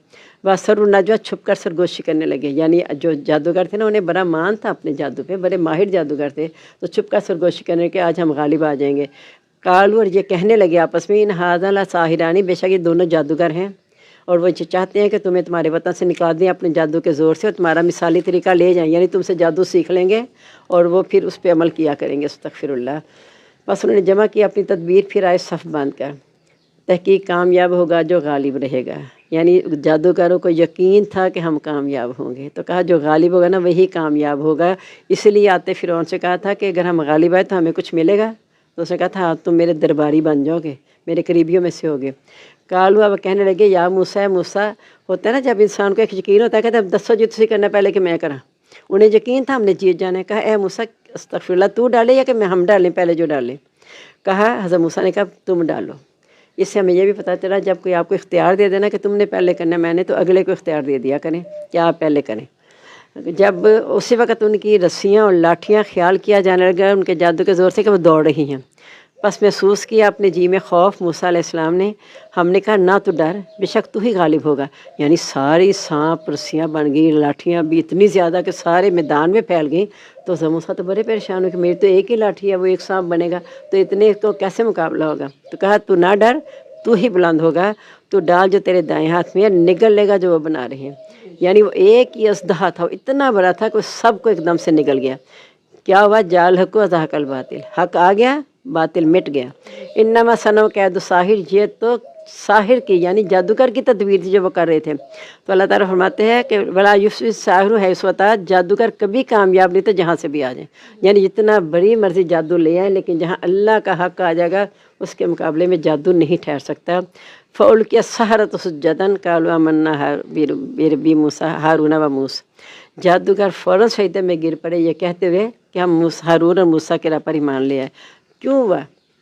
بس سر النجوہ چھپ کر سرگوشی کرنے لگے، یعنی جو جادوگر تھے نا انہیں بڑا مان تھا اپنے جادو پہ، بڑے ماہر جادوگر تھے، تو چھپ کر سرگوشی کرنے کے آج ہم غالب آ جائیں گے۔ کالو، اور یہ کہنے لگے آپس میں، ان ھذا لساحران، بے شک یہ دونوں جادوگر ہیں اور وہ چاہتے ہیں کہ تمہیں تمہارے وطن سے نکال دیں اپنے جادو کے زور سے اور تمہارا مثالی طریقہ لے جائیں، یعنی تم سے جادو سیکھ لیں گے اور وہ پھر اس پہ عمل کیا کریں گے، استغفر اللہ۔ بس انہوں نے جمع کی اپنی تدبیر، پھر آئے صف باندھ کر، تحقیق کامیاب ہوگا جو غالب رہے گا، یعنی جادوگروں کو یقین تھا کہ ہم کامیاب ہوں گے، تو کہا جو غالب ہوگا نا وہی کامیاب ہوگا۔ اس لیے آتے فرعون سے کہا تھا کہ اگر ہم غالب آئے تو ہمیں کچھ ملے گا، تو اس نے کہا تھا ہاں تم میرے درباری بن جاؤ گے، میرے قریبیوں میں سے ہوگے۔ کالو، اب کہنے لگے یا موسیٰ، موسیٰ ہوتا ہے نا جب انسان کو ایک یقین ہوتا ہے، کہتے ہیں اب دسو جی تسی کرنا پہلے کہ میں کراں، انہیں یقین تھا ہم نے جیت جانا ہے۔ کہا اے موسیٰ استغفر اللہ، تو ڈالے یا کہ میں ہم ڈالیں پہلے جو ڈالیں؟ کہا حضرت موسیٰ نے کہا تم ڈالو۔ اس سے ہمیں یہ بھی پتہ چلا جب کوئی آپ کو اختیار دے دینا کہ تم نے پہلے کرنا ہے، میں نے، تو اگلے کو اختیار دے دیا کریں کہ آپ پہلے کریں۔ جب اسی وقت ان کی رسیاں اور لاٹھیاں خیال کیا جانے لگا ان کے جادو کے زور سے کہ وہ دوڑ رہی ہیں، بس محسوس کیا اپنے جی میں خوف موسیٰ علیہ السلام نے۔ ہم نے کہا نہ تو ڈر، بے شک تو ہی غالب ہوگا، یعنی ساری سانپ رسیاں بن گئی، لاٹھیاں بھی اتنی زیادہ کہ سارے میدان میں پھیل گئیں، تو حضرت موسیٰ تو بڑے پریشان ہوئے کہ میری تو ایک ہی لاٹھی ہے، وہ ایک سانپ بنے گا تو اتنے کو کیسے مقابلہ ہوگا؟ تو کہا تو نہ ڈر، تو ہی بلند ہوگا، تو ڈال جو تیرے دائیں ہاتھ میں ہے، نگل لے گا جو وہ بنا رہے ہیں۔ یعنی وہ ایک ہی اژدہا تھا، وہ اتنا بڑا تھا کہ وہ سب کو ایک دم سے نگل گیا۔ کیا ہوا؟ جال حق و زحق الباطل، حق آ گیا باطل مٹ گیا۔ انما صنعوا کید ساحر، یہ تو ساحر کی یعنی جادوگر کی تدبیر تھی جو وہ کر رہے تھے۔ تو اللہ تعالیٰ فرماتے ہیں کہ ولا یفلح الساحر حیث اتى، جادوگر کبھی کامیاب نہیں تھے جہاں سے بھی آ جائیں، یعنی جتنا بڑی مرضی جادو لے آئیں لیکن جہاں اللہ کا حق آ جائے گا اس کے مقابلے میں جادو نہیں ٹھہر سکتا۔ فألقي السحرة سجدا قالوا آمنا برب موسیٰ ہارون و موسیٰ، جادوگر فوراً سجدے میں گر پڑے یہ کہتے ہوئے کہ ہم ہارون اور موسیٰ کے راہ پر ایمان لے آئے۔ کیوں ہوا؟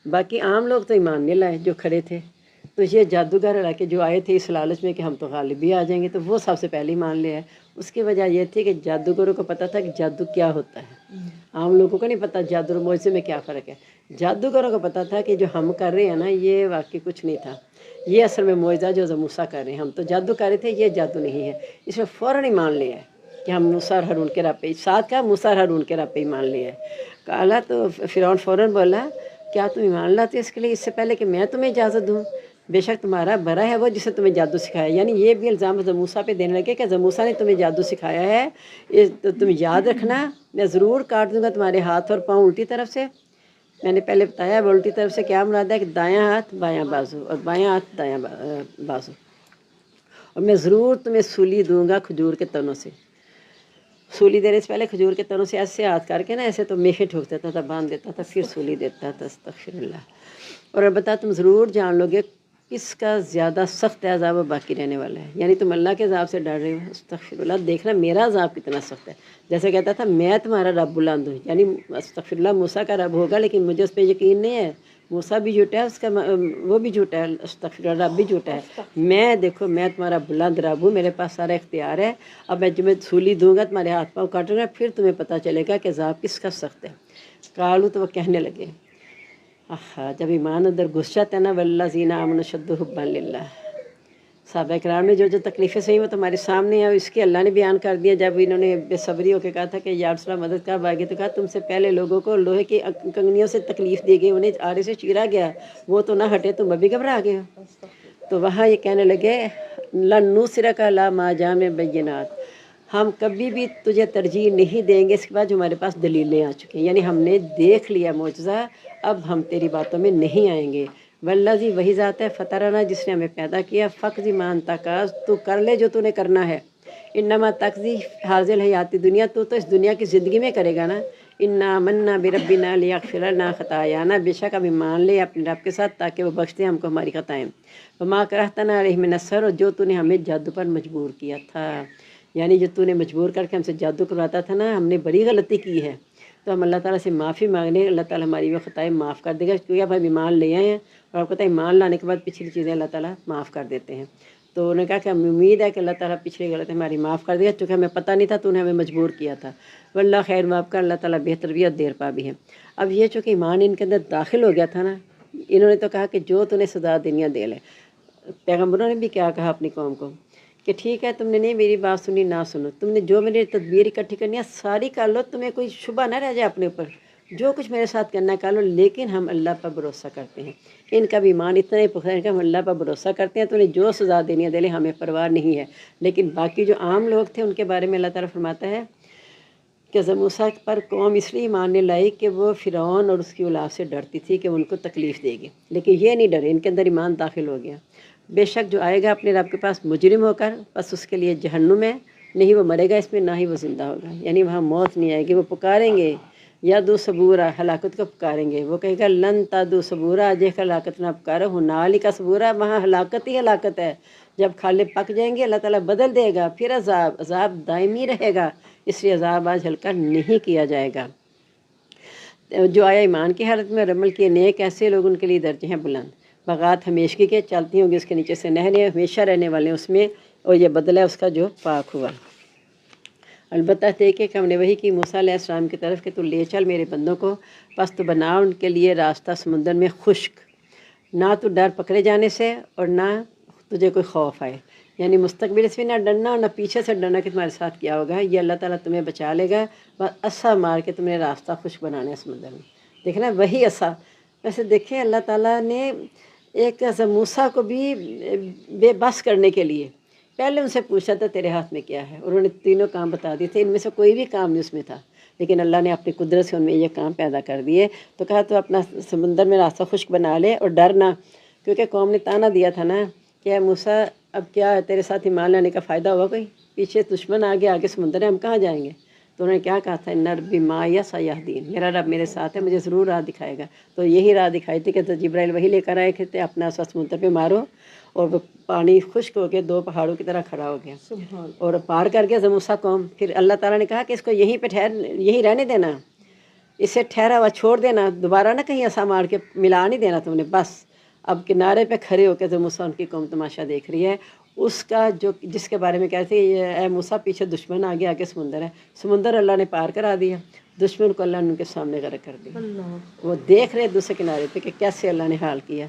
باقی عام لوگ تو ایمان نہیں لائے جو کھڑے تھے، تو یہ جادوگر علاقے جو آئے تھے اس لالچ میں کہ ہم تو غالب بھی آ جائیں گے، تو وہ سب سے پہلے ایمان لے آئے۔ اس کی وجہ یہ تھی کہ جادوگروں کو پتہ تھا کہ جادو کیا ہوتا ہے، عام لوگوں کو نہیں پتہ جادو اور معجزے میں کیا فرق ہے۔ جادوگروں کو پتہ تھا کہ جو ہم کر رہے ہیں نا یہ واقعی کچھ نہیں تھا، یہ اصل میں معجزہ جو موسیٰ کر رہے ہیں، ہم تو جادو کر رہے تھے، یہ جادو نہیں ہے۔ اس میں فوراً ایمان لے آئے کہ ہم موسیٰ اور ہارون کے راہ پہ، ساتھ کہا موسیٰ اور ہارون کے راہ پہ ایمان لے آئے۔ کہا تو فرعون فوراً بولا کیا تم ایمان لاتے اس کے لیے اس سے پہلے کہ میں تمہیں اجازت دوں؟ بے شک تمہارا بڑا ہے وہ جسے تمہیں جادو سکھایا، یعنی یہ بھی الزام حضرت موسیٰ پہ دینے لگے کہ حضرت موسیٰ نے تمہیں جادو سکھایا ہے، تو تم یاد رکھنا میں ضرور کاٹ دوں گا تمہارے ہاتھ اور پاؤں الٹی طرف سے۔ میں نے پہلے بتایا وہ الٹی طرف سے کیا مراد ہے کہ دایاں ہاتھ بایاں بازو اور بایاں ہاتھ دایاں بازو، اور میں ضرور تمہیں سولی دوں گا کھجور کے تنوں سے۔ سولی دینے سے پہلے کھجور کے تنوں سے ایسے ہاتھ کر کے نا ایسے تو میخیں ٹھوک دیتا تھا، باندھ دیتا تھا، پھر سولی دیتا تھا، استغفر اللہ۔ اور البتہ تم ضرور جان لو گے کس کا زیادہ سخت عذاب باقی رہنے والا ہے، یعنی تم اللہ کے عذاب سے ڈر رہے ہو، استغفر اللہ، دیکھنا میرا عذاب کتنا سخت ہے۔ جیسے کہتا تھا میں تمہارا رب بلند ہوں، یعنی استغفر اللہ موسیٰ کا رب ہوگا لیکن مجھے اس پہ یقین نہیں ہے، موسیٰ بھی جھوٹا ہے، اس کا وہ بھی جھوٹا ہے، استغفر اللہ رب بھی جھوٹا ہے، میں دیکھو میں تمہارا بلند رب ہوں، میرے پاس سارا اختیار ہے، اب میں تمہیں سولی دوں گا تمہارے ہاتھ پاؤں کاٹوں گا، پھر تمہیں پتہ چلے گا کہ عذاب کس کا سخت ہے۔ کالو، تو وہ کہنے لگے جب ایمان اندر گھس جاتا ہے نا والذین آمنوا اشد حبا للہ، صحابہ کرام نے جو جو تکلیفیں سہی وہ تمہارے سامنے ہیں، اس کی اللہ نے بیان کر دیا۔ جب انہوں نے بے صبری ہو کے کہا تھا کہ یا رسول اللہ مدد کب آئے گی، تو کہا تم سے پہلے لوگوں کو لوہے کی کنگنیوں سے تکلیف دی گئی، انہیں آڑے سے چیرا گیا، وہ تو نہ ہٹے، تم ابھی گھبرا گئے ہو۔ تو وہاں یہ کہنے لگے لن نصرک علی ما جاء من بینات، ہم کبھی بھی تجھے ترجیح نہیں دیں گے اس کے بعد جو ہمارے پاس دلیلیں آ چکی ہیں، یعنی ہم نے دیکھ لیا معجزہ، اب ہم تیری باتوں میں نہیں آئیں گے۔ والذی، وہی ذات ہے فطرنا جس نے ہمیں پیدا کیا، فقض ما انت قاض، تو کر لے جو تو نے کرنا ہے، انما تقضی حاضل حیات دنیا، تو اس دنیا کی زندگی میں کرے گا نا، انا منا بربنا لیغفر لنا خطایانا، بے شک ابھی مان لے اپنے رب کے ساتھ تاکہ وہ بخش دے ہم کو ہماری خطائیں، وما کرہتنا علیہ من السحر، اور جو تو نے ہمیں جادو پر مجبور کیا تھا، یعنی جو تو نے مجبور کر کے ہم سے جادو کرواتا تھا نا، ہم نے بڑی غلطی کی ہے، تو ہم اللہ تعالیٰ سے معافی مانگنے، اللہ تعالیٰ ہماری وہ خطائیں معاف کر دے گا، کیونکہ اب ہم ایمان لے آئے ہیں، اور آپ کو پتہ ہے ایمان لانے کے بعد پچھلی چیزیں اللہ تعالیٰ معاف کر دیتے ہیں۔ تو انہوں نے کہا کہ ہمیں امید ہے کہ اللہ تعالیٰ پچھلی غلطی ہماری معاف کر دے گا، چونکہ ہمیں پتہ نہیں تھا، تو نے ہمیں مجبور کیا تھا، واللہ خیر معاف کر، اللہ تعالیٰ بہتر بھی اور دیر پا بھی ہے۔ اب یہ چونکہ ایمان ان کے اندر داخل ہو گیا تھا نا، انہوں نے تو کہا کہ جو تو نے سزا دینی ہے دے لے۔ پیغمبروں نے بھی کیا کہا اپنی قوم کو کہ ٹھیک ہے، تم نے نہیں میری بات سنی، نہ سنو، تم نے جو میری تدبیر اکٹھی کرنی ہے ساری کر لو، تمہیں کوئی شبہ نہ رہ جائے اپنے اوپر، جو کچھ میرے ساتھ کرنا ہے کر لو، لیکن ہم اللہ پر بھروسہ کرتے ہیں۔ ان کا بھی ایمان اتنا ہی پختہ ہے کہ ہم اللہ پر بھروسہ کرتے ہیں، تو انہیں جو سزا دینی ہے دے لے، ہمیں پرواہ نہیں ہے۔ لیکن باقی جو عام لوگ تھے ان کے بارے میں اللہ تعالیٰ فرماتا ہے کہ موسیٰ پر قوم اس لیے ایمان نہیں لائی کہ وہ فرعون اور اس کی اولاد سے ڈرتی تھی کہ ان کو تکلیف دے گی، لیکن یہ نہیں ڈرے، ان کے اندر ایمان داخل ہو گیا۔ بے شک جو آئے گا اپنے رب کے پاس مجرم ہو کر، بس اس کے لیے جہنم ہے، نہیں وہ مرے گا اس میں، نہ ہی وہ زندہ ہوگا، یعنی وہاں موت نہیں آئے گی۔ وہ پکاریں گے یا دو صبورا، ہلاکت کو پکاریں گے، وہ کہے گا لن تادو صبورا، جے ہلاکت نہ پکارو، ہنالک صبورا، وہاں ہلاکت ہی ہلاکت ہے۔ جب کھالے پک جائیں گے اللہ تعالیٰ بدل دے گا، پھر عذاب دائمی رہے گا، اس لیے عذاب آج ہلکا نہیں کیا جائے گا۔ جو آیا ایمان کی حالت میں اور عمل کیے نیک، ایسے لوگ ان کے لیے درجے ہیں بلند۔ بغات ہمیشگی کے، چلتی ہوں گی اس کے نیچے سے نہریں، ہمیشہ رہنے والے اس میں، اور یہ بدلہ ہے اس کا جو پاک ہوا۔ البتہ دیکھے کہ ہم نے وہی کی موسیٰ علیہ السلام کی طرف کہ تو لے چل میرے بندوں کو، پس تو بنا ان کے لیے راستہ سمندر میں خشک، نہ تو ڈر پکڑے جانے سے اور نہ تجھے کوئی خوف آئے، یعنی مستقبل سے نہ ڈرنا اور نہ پیچھے سے ڈرنا کہ تمہارے ساتھ کیا ہوگا، یہ اللہ تعالیٰ تمہیں بچا لے گا، بس عصا مار کے تمہیں راستہ خشک بنانا ہے سمندر میں۔ دیکھنا وہی عصا، ویسے دیکھیں اللہ تعالیٰ نے ایک موسیٰ کو بھی بے بس کرنے کے لیے پہلے ان سے پوچھا تھا تیرے ہاتھ میں کیا ہے، انہوں نے تینوں کام بتا دیے تھے، ان میں سے کوئی بھی کام نہیں اس میں تھا، لیکن اللہ نے اپنی قدرت سے ان میں یہ کام پیدا کر دیے۔ تو کہا تو اپنا سمندر میں راستہ خشک بنا لے اور ڈرنا، کیونکہ قوم نے تانا دیا تھا نا کہ اے موسیٰ اب کیا ہے، تیرے ساتھ ایمان لانے کا فائدہ ہوا کوئی؟ پیچھے دشمن آگے آگے سمندر ہے، ہم کہاں جائیں گے؟ تو انہوں نے کیا کہا تھا، ان ربی معی سیہدین، میرا رب میرے ساتھ ہے، مجھے ضرور راہ دکھائے گا۔ تو یہی راہ دکھائی تھی کہ جبرائیل وہی لے کر آئے تھے، اپنا سا سمندر پہ مارو، اور وہ پانی خشک ہو کے دو پہاڑوں کی طرح کھڑا ہو گیا اور پار کر گیا موسیٰ قوم۔ پھر اللہ تعالیٰ نے کہا کہ اس کو یہیں پہ یہیں رہنے دینا، اسے ٹھہرا ہوا چھوڑ دینا، دوبارہ نہ کہیں ایسا مار کے ملا نہیں دینا تم نے، بس اب کنارے پہ کھڑے ہو کے موسیٰ ان کی قوم تماشا دیکھ رہی ہے، اس کا جو جس کے بارے میں کہتے ہیں اے موسیٰ پیچھے دشمن آگے آگے سمندر ہے، سمندر اللہ نے پار کرا دیا، دشمن کو اللہ نے ان کے سامنے غرق کر دیا، وہ دیکھ رہے دوسرے کنارے پہ کہ کیسے اللہ نے حال کیا۔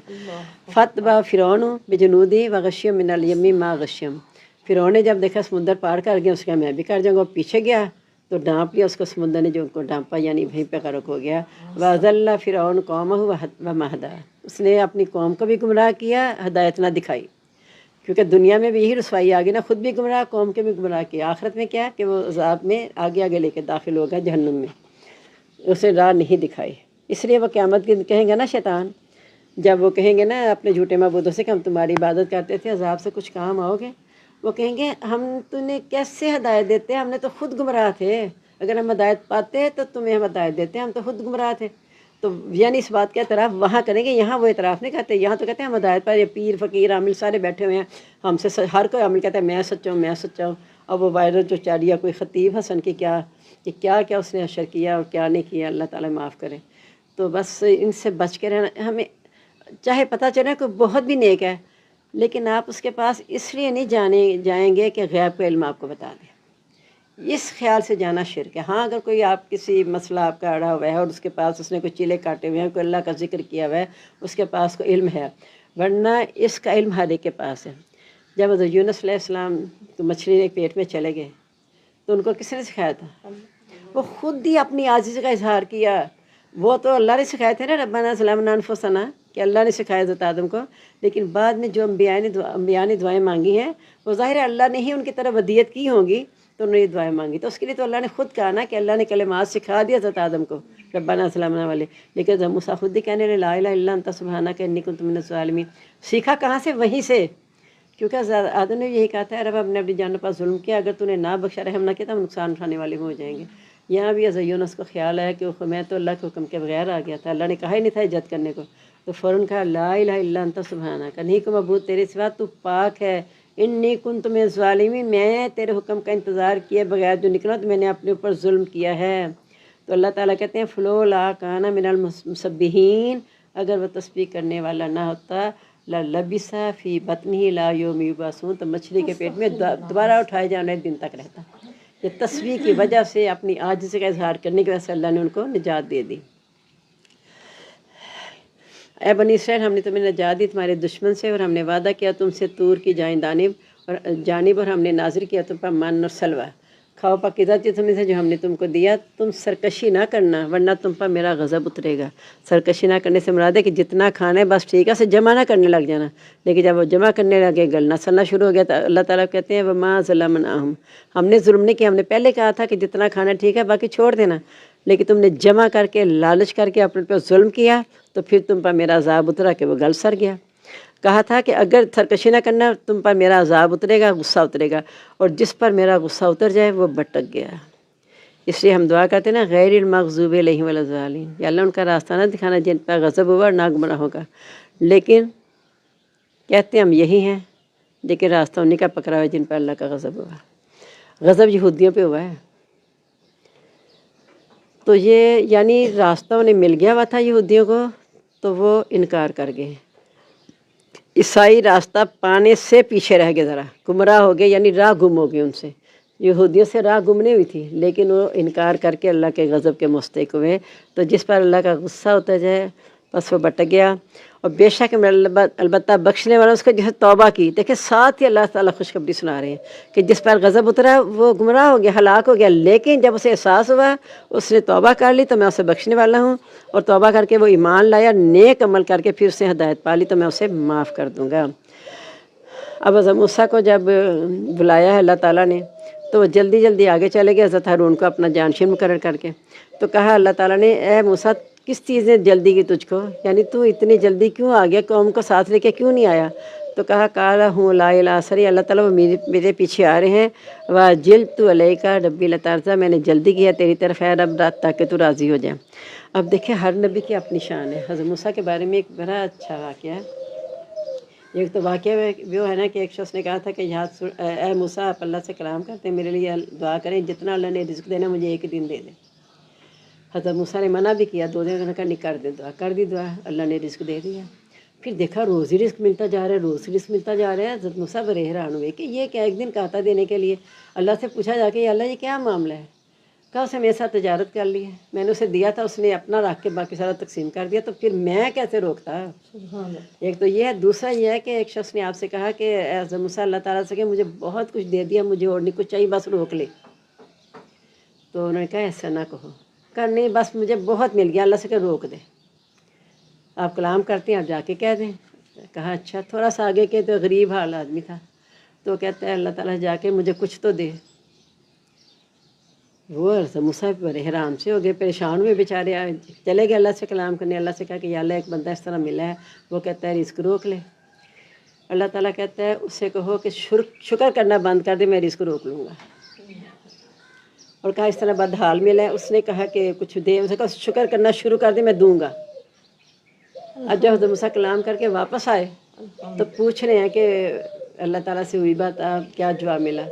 فتبع فرعون بجنودی وغشیہم من الیم ما غشیہم، فرعون نے جب دیکھا سمندر پار کر گیا، اس کا میں بھی کر جاؤں گا، پیچھے گیا تو ڈانپ لیا اس کو سمندر نے، جو ان کو ڈانپا یعنی وہیں پہ غرق ہو گیا۔ وَأَضَلَّ فِرْعَوْنُ قَوْمَهُ وَمَا هَدَىٰ، اس نے اپنی قوم کو بھی گمراہ کیا، ہدایت نہ دکھائی، کیونکہ دنیا میں بھی یہی رسوائی آگے نا، خود بھی گمراہ، قوم کے بھی گمراہ کیا، آخرت میں کیا کہ وہ عذاب میں آگے آگے لے کے داخل ہوگا جہنم میں، اسے راہ نہیں دکھائی۔ اس لیے وہ قیامت کے دن کہیں گے نا شیطان، جب وہ کہیں گے نا اپنے جھوٹے معبودوں سے کہ ہم تمہاری عبادت کرتے تھے، عذاب سے کچھ کام آؤ گے، وہ کہیں گے ہم تمہیں کیسے ہدایت دیتے، ہم نے تو خود گمراہ تھے، اگر ہم ہدایت پاتے تو تمہیں ہم ہدایت دیتے، ہم تو خود گمراہ تھے۔ تو یعنی اس بات کا اعتراف وہاں کریں گے، یہاں وہ اعتراف نہیں کرتے، یہاں تو کہتے ہیں ہم ہدایت پر، یہ پیر فقیر عامل سارے بیٹھے ہوئے ہیں، ہم سے ہر کوئی عامل کہتا ہے میں سچا ہوں میں سچا ہوں۔ اب وہ وائرل جو چاڑیا کوئی خطیب حسن کی کیا کہ کیا کیا اس نے اشر کیا اور کیا نہیں کیا، اللہ تعالیٰ معاف کرے۔ تو بس ان سے بچ کے رہنا، ہمیں چاہے پتہ چلے کہ بہت بھی نیک ہے، لیکن آپ اس کے پاس اس لیے نہیں جائیں گے کہ غیب کا علم آپ کو بتا دے، اس خیال سے جانا شرک ہے۔ ہاں اگر کوئی آپ کسی مسئلہ آپ کا اڑا ہوا ہے اور اس کے پاس اس نے کوئی چیلے کاٹے ہوئے ہیں، کوئی اللہ کا ذکر کیا ہوا ہے، اس کے پاس کوئی علم ہے، ورنہ اس کا علم ہر ایک کے پاس ہے۔ جب حضرت یونس علیہ السلام تو مچھلی کے پیٹ میں چلے گئے تو ان کو کس نے سکھایا تھا؟ وہ خود ہی اپنی عاجزی کا اظہار کیا، وہ تو اللہ نے سکھائے تھے نا ربنا ظلمنا انفسنا، کہ اللہ نے سکھایا حضرت آدم کو، لیکن بعد میں جو انبیاء نے دعائیں مانگی ہیں وہ ظاہر ہے اللہ نے ہی ان کی طرف ودیت کی ہوں گی، تو انہوں نے یہ دعائیں مانگی، تو اس کے لیے تو اللہ نے خود کہا نا کہ اللہ نے کلمات سکھا دیا حضرت آدم کو ربنا ظلمنا والے، لیکن جب موسیٰ خود ہی کہنے لگے لا الہ الا انت سبحانک انی کنت من الظالمین، سیکھا کہاں سے؟ وہیں سے، کیونکہ آدم نے یہی کہا تھا رب ہم نے اپنی جانوں پر ظلم کیا، اگر تو نے نہ بخشا رحم نہ کیا تو ہم نقصان اٹھانے والے میں ہو جائیں گے۔ یہاں بھی یونس کو خیال آیا کہ میں تو اللہ کے حکم کے بغیر آ گیا تھا، اللہ نے کہا ہی نہیں تھا ہجرت کرنے کو، تو فوراً کہا لا الہ الا انت سبحانک، نہیں کو معبود تیرے سوا تو پاک ہے، انی کنت من الظالمین، میں تیرے حکم کا انتظار کیے بغیر جو نکلا تو میں نے اپنے اوپر ظلم کیا ہے۔ تو اللہ تعالیٰ کہتے ہیں فلولا کان من المسبحین، اگر وہ تسبیح کرنے والا نہ ہوتا لبث فی بطنہ الی یوم یبعثون، تو مچھلی کے پیٹ میں دوبارہ اٹھائے جانے دن تک رہتا۔ یہ تسبیح کی وجہ سے، اپنی عاجزی کا اظہار کرنے کی وجہ سے اللہ نے ان کو نجات دے دی۔ اے بنی اسرائیل، ہم نے تمہیں نجات دی تمہارے دشمن سے، اور ہم نے وعدہ کیا تم سے طور کی جانب اور ہم نے نازل کیا تم پر من اور سلوہ، کھاؤ پکیزہ چیز تمہیں سے جو ہم نے تم کو دیا، تم سرکشی نہ کرنا ورنہ تم پر میرا غضب اترے گا۔ سرکشی نہ کرنے سے مراد ہے کہ جتنا کھانا ہے بس ٹھیک ہے، اسے جمع نہ کرنے لگ جانا، لیکن جب وہ جمع کرنے لگے گلنا سلنا شروع ہو گیا تو اللہ تعالیٰ کہتے ہیں وما ظلمناہم، ہم نے ظلم نہیں کیا، ہم نے پہلے کہا تھا کہ جتنا کھانا ٹھیک ہے باقی چھوڑ دینا، لیکن تم نے جمع کر کے لالچ کر کے اپنے پہ ظلم کیا تو پھر تم پر میرا عذاب اترا کہ وہ گل سر گیا۔ کہا تھا کہ اگر سرکشی نہ کرنا تم پر میرا عذاب اترے گا، غصہ اترے گا، اور جس پر میرا غصہ اتر جائے وہ بھٹک گیا۔ اس لیے ہم دعا کرتے ہیں نا غیر المغضوب علیہم ولا الضالین، یا اللہ ان کا راستہ نہ دکھانا جن پر غضب ہوا اور نہ گمراہ ہوگا۔ لیکن کہتے ہم یہی ہیں، لیکن راستہ انہیں کا پکڑا ہوا ہے جن پر اللہ کا غضب ہوا۔ غضب یہودیوں پہ ہوا ہے، تو یہ یعنی راستہ انہیں مل گیا ہوا تھا یہودیوں کو، تو وہ انکار کر گئے۔ عیسائی راستہ پانے سے پیچھے رہ گئے، ذرا گمراہ ہو گئے، یعنی راہ گم ہو گئی ان سے، یہودیوں سے راہ گمنے ہوئی تھی، لیکن وہ انکار کر کے اللہ کے غضب کے مستحق ہوئے۔ تو جس پر اللہ کا غصہ اتر جائے بس وہ بھٹک گیا، اور بے شک میں البتہ بخشنے والا اس کو جو ہے توبہ کی۔ دیکھیں ساتھ ہی اللہ تعالیٰ خوشخبری سنا رہے ہیں کہ جس پر غضب اترا وہ گمراہ ہو گیا، ہلاک ہو گیا، لیکن جب اسے احساس ہوا اس نے توبہ کر لی تو میں اسے بخشنے والا ہوں، اور توبہ کر کے وہ ایمان لایا، نیک عمل کر کے پھر اسے ہدایت پا لی تو میں اسے معاف کر دوں گا۔ اب حضرت موسیٰ کو جب بلایا ہے اللہ تعالیٰ نے تو وہ جلدی جلدی آگے چلے گئے حضرت ہارون کو اپنا جانشین مقرر کر کے۔ تو کہا اللہ تعالیٰ نے اے موسیٰ کس چیز نے جلدی کی تجھ کو، یعنی تو اتنی جلدی کیوں آ گیا، قوم کو ساتھ لے کے کیوں نہیں آیا؟ تو کہا کالا ہوں لا الہ سری، اللہ تعالیٰ وہ میرے پیچھے آ رہے ہیں، وَجِلْتُ عَلَيْكَ رَبِّي لَتَرْضَىٰ، میں نے جلدی کیا تیری طرف ہے رب تاکہ تو راضی ہو جائے۔ اب دیکھیں ہر نبی کی اپنی شان ہے۔ حضرت موسیٰ کے بارے میں ایک بڑا اچھا واقعہ ہے۔ ایک تو واقعہ وہ ہے نا کہ ایک شخص نے کہا تھا کہ اے موسیٰ آپ اللہ سے کلام کرتے ہیں، میرے لیے دعا کریں، جتنا اللہ نے رزق دینا مجھے ایک دن دے دیں۔ حضرت موسیٰ نے منع بھی کیا، 2 دن کا نہیں کر دے دعا، کر دی دعا، اللہ نے رزق دے دیا۔ پھر دیکھا روز ہی رزق ملتا جا رہا ہے، روز رزق ملتا جا رہا ہے۔ حضرت موسیٰ بڑے حیران ہوئے کہ یہ کیا، ایک دن کہا تھا دینے کے لیے، اللہ سے پوچھا جا کے اللہ یہ کیا معاملہ ہے؟ کہا اسے میرے ساتھ تجارت کر لی ہے، میں نے اسے دیا تھا، اس نے اپنا رکھ کے باقی سارا تقسیم کر دیا، تو پھر میں کیسے روکتا؟ ایک تو یہ ہے، دوسرا یہ ہے کہ ایک شخص نے آپ سے کہا کہ اے حضرت موسیٰ اللہ تعالیٰ سے کہ مجھے بہت کچھ دے دیا، مجھے اور نہیں کچھ چاہیے، بس روک لے۔ تو انہوں نے کہا ایسا نہ کہو، کہا نہیں بس مجھے بہت مل گیا، اللہ سے کہ روک دے، آپ کلام کرتے ہیں آپ جا کے کہہ دیں۔ کہا اچھا، تھوڑا سا آگے کے تو غریب حال آدمی تھا، تو کہتا ہے اللہ تعالیٰ جا کے مجھے کچھ تو دے۔ وہ حضرت موسیٰ بڑے حیران سے ہو گئے، پریشان ہوئے بیچارے، چلے گئے اللہ سے کلام کرنے، اللہ سے کہا کہ یا اللہ ایک بندہ اس طرح ملا ہے، وہ کہتا ہے رزق روک لے۔ اللہ تعالیٰ کہتا ہے اس سے کہو کہ شکر کرنا بند کر دے، میں رزق روک لوں گا۔ اور کہا اس طرح بدحال ملا ہے، اس نے کہا کہ کچھ دے، اسے کہا شکر کرنا شروع کر دے، میں دوں گا۔ اب جب حضرت موسیٰ کلام کر کے واپس آئے تو پوچھ رہے ہیں کہ اللہ تعالیٰ سے ہوئی بات، آپ کیا جواب ملا؟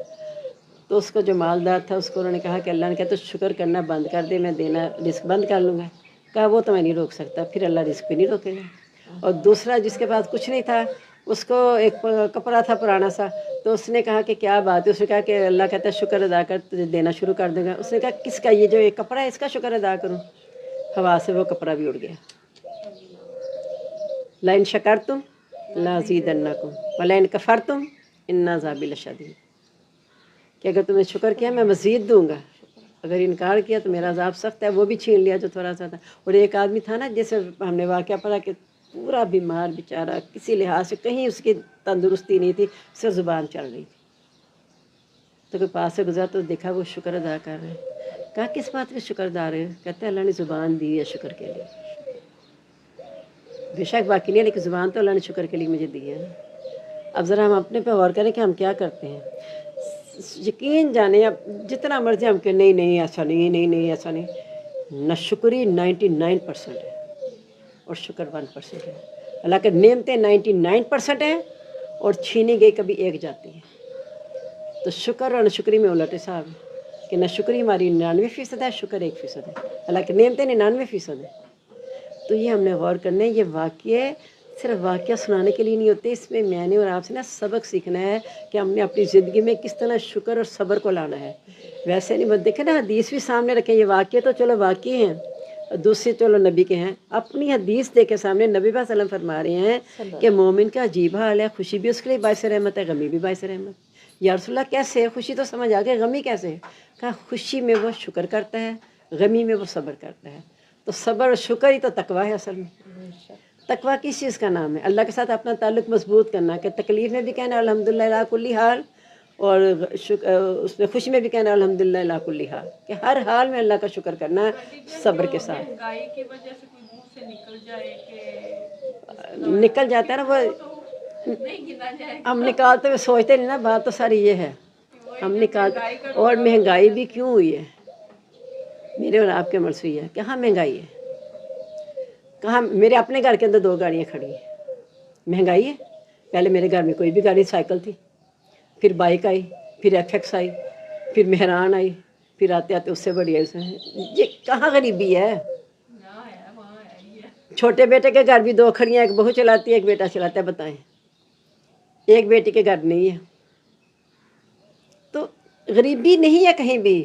تو اس کو جو مالدار تھا اس کو انہوں نے کہا کہ اللہ نے کہا تو شکر کرنا بند کر دے، میں دینا رزق بند کر لوں گا۔ کہا وہ تو میں نہیں روک سکتا، پھر اللہ رزق بھی نہیں روکے گا۔ اور دوسرا جس کے پاس کچھ نہیں تھا، اس کو ایک کپڑا تھا پرانا سا، تو اس نے کہا کہ کیا بات ہے؟ اس نے کہا کہ اللہ کہتا ہے شکر ادا کر، تجھے دینا شروع کر دے گا۔ اس نے کہا کس کا؟ یہ جو ایک کپڑا ہے اس کا شکر ادا کروں؟ ہوا سے وہ کپڑا بھی اڑ گیا۔ لَإِن شَكَرْتُمْ لَأَزِيدَنَّكُمْ وَلَئِن كَفَرْتُمْ إِنَّ عَذَابِي لَشَدِيدٌ، کہ اگر تم نے شکر کیا میں مزید دوں گا، اگر انکار کیا تو میرا عذاب سخت ہے۔ وہ بھی چھین لیا جو تھوڑا سا تھا۔ اور ایک آدمی تھا نا جیسے ہم نے واقعہ پڑھا کہ پورا بیمار بیچارہ، کسی لحاظ سے کہیں اس کی تندرستی نہیں تھی، صرف زبان چل رہی تھی، تو کوئی پاس سے گزرا تو دیکھا وہ شکر ادا کر رہے ہیں۔ کہا کس بات کے شکر ادا رہے؟ کہتے ہیں اللہ نے زبان دی ہے شکر کے لیے، بے شک باقی نہیں، لیکن زبان تو اللہ نے شکر کے لیے مجھے دی ہے نا۔ اب ذرا ہم اپنے پہ غور کریں کہ ہم کیا کرتے ہیں. یقین جانے اب جتنا مرضی ہم کہ نہیں نہیں ایسا نہیں, نہیں نہیں ایسا نہیں. ناشکری 99% ہے اور شکر 1% ہے. اللہ کے نعمتیں 99% ہیں اور چھینی گئی کبھی ایک جاتی ہے. تو شکر اور ناشکری میں الٹ حساب ہے کہ ناشکری ہماری 99% ہے, شکر 1% ہے. اللہ کے نعمتیں 99% ہیں. تو یہ ہم نے غور کرنا ہے. یہ واقعے صرف واقعہ سنانے کے لیے نہیں ہوتے, اس میں نے اور آپ سے نا سبق سیکھنا ہے کہ ہم نے اپنی زندگی میں کس طرح شکر اور صبر کو لانا ہے. ویسے نہیں بس دیکھیں نا, حدیث بھی سامنے رکھیں. یہ واقعے تو چلو واقعے ہیں, دوسرے چلو نبی کے ہیں. اپنی حدیث دیکھے سامنے نبی صلی اللہ علیہ وسلم فرما رہے ہیں کہ مومن کا عجیب حال ہے, خوشی بھی اس کے لیے باعث رحمت ہے, غمی بھی باعث رحمت. یا رسول اللہ کیسے ہے؟ خوشی تو سمجھ آ گئی, غمی کیسے ہے؟ کہا خوشی میں وہ شکر کرتا ہے, غمی میں وہ صبر کرتا ہے. تو صبر اور شکر ہی تو تقویٰ ہے اصل میں. تقویٰ کس چیز کا نام ہے؟ اللہ کے ساتھ اپنا تعلق مضبوط کرنا, کہ تکلیف میں بھی کہنا الحمدللہ علی کل حال, اور اس میں خوشی میں بھی کہنا الحمدللہ علی کل حال, کہ ہر حال میں اللہ کا شکر کرنا ہے صبر کے ساتھ. مہنگائی کی وجہ سے کوئی منہ سے نکل جائے کہ نکل جاتا ہے نا وہ, نہیں گنا جائے. ہم نکالتے ہوئے سوچتے نہیں نا, بات تو ساری یہ ہے ہم نکالتے. اور مہنگائی بھی کیوں ہوئی ہے میرے اور آپ کے مرض ہوئی ہے. کہاں مہنگائی ہے؟ کہاں؟ میرے اپنے گھر کے اندر 2 گاڑیاں کھڑی ہیں. مہنگائی ہے؟ پہلے میرے گھر میں کوئی بھی گاڑی, سائیکل تھی, پھر بائک آئی, پھر FX آئی, پھر مہران آئی, پھر آتے آتے اس سے بڑی ہے. یہ کہاں غریبی ہے؟ چھوٹے بیٹے کے گھر بھی 2 کھڑی ہیں, ایک بہو چلاتی ہے, ایک بیٹا چلاتا ہے. بتائیں, ایک بیٹی کے گھر نہیں ہے. تو غریبی نہیں ہے کہیں بھی,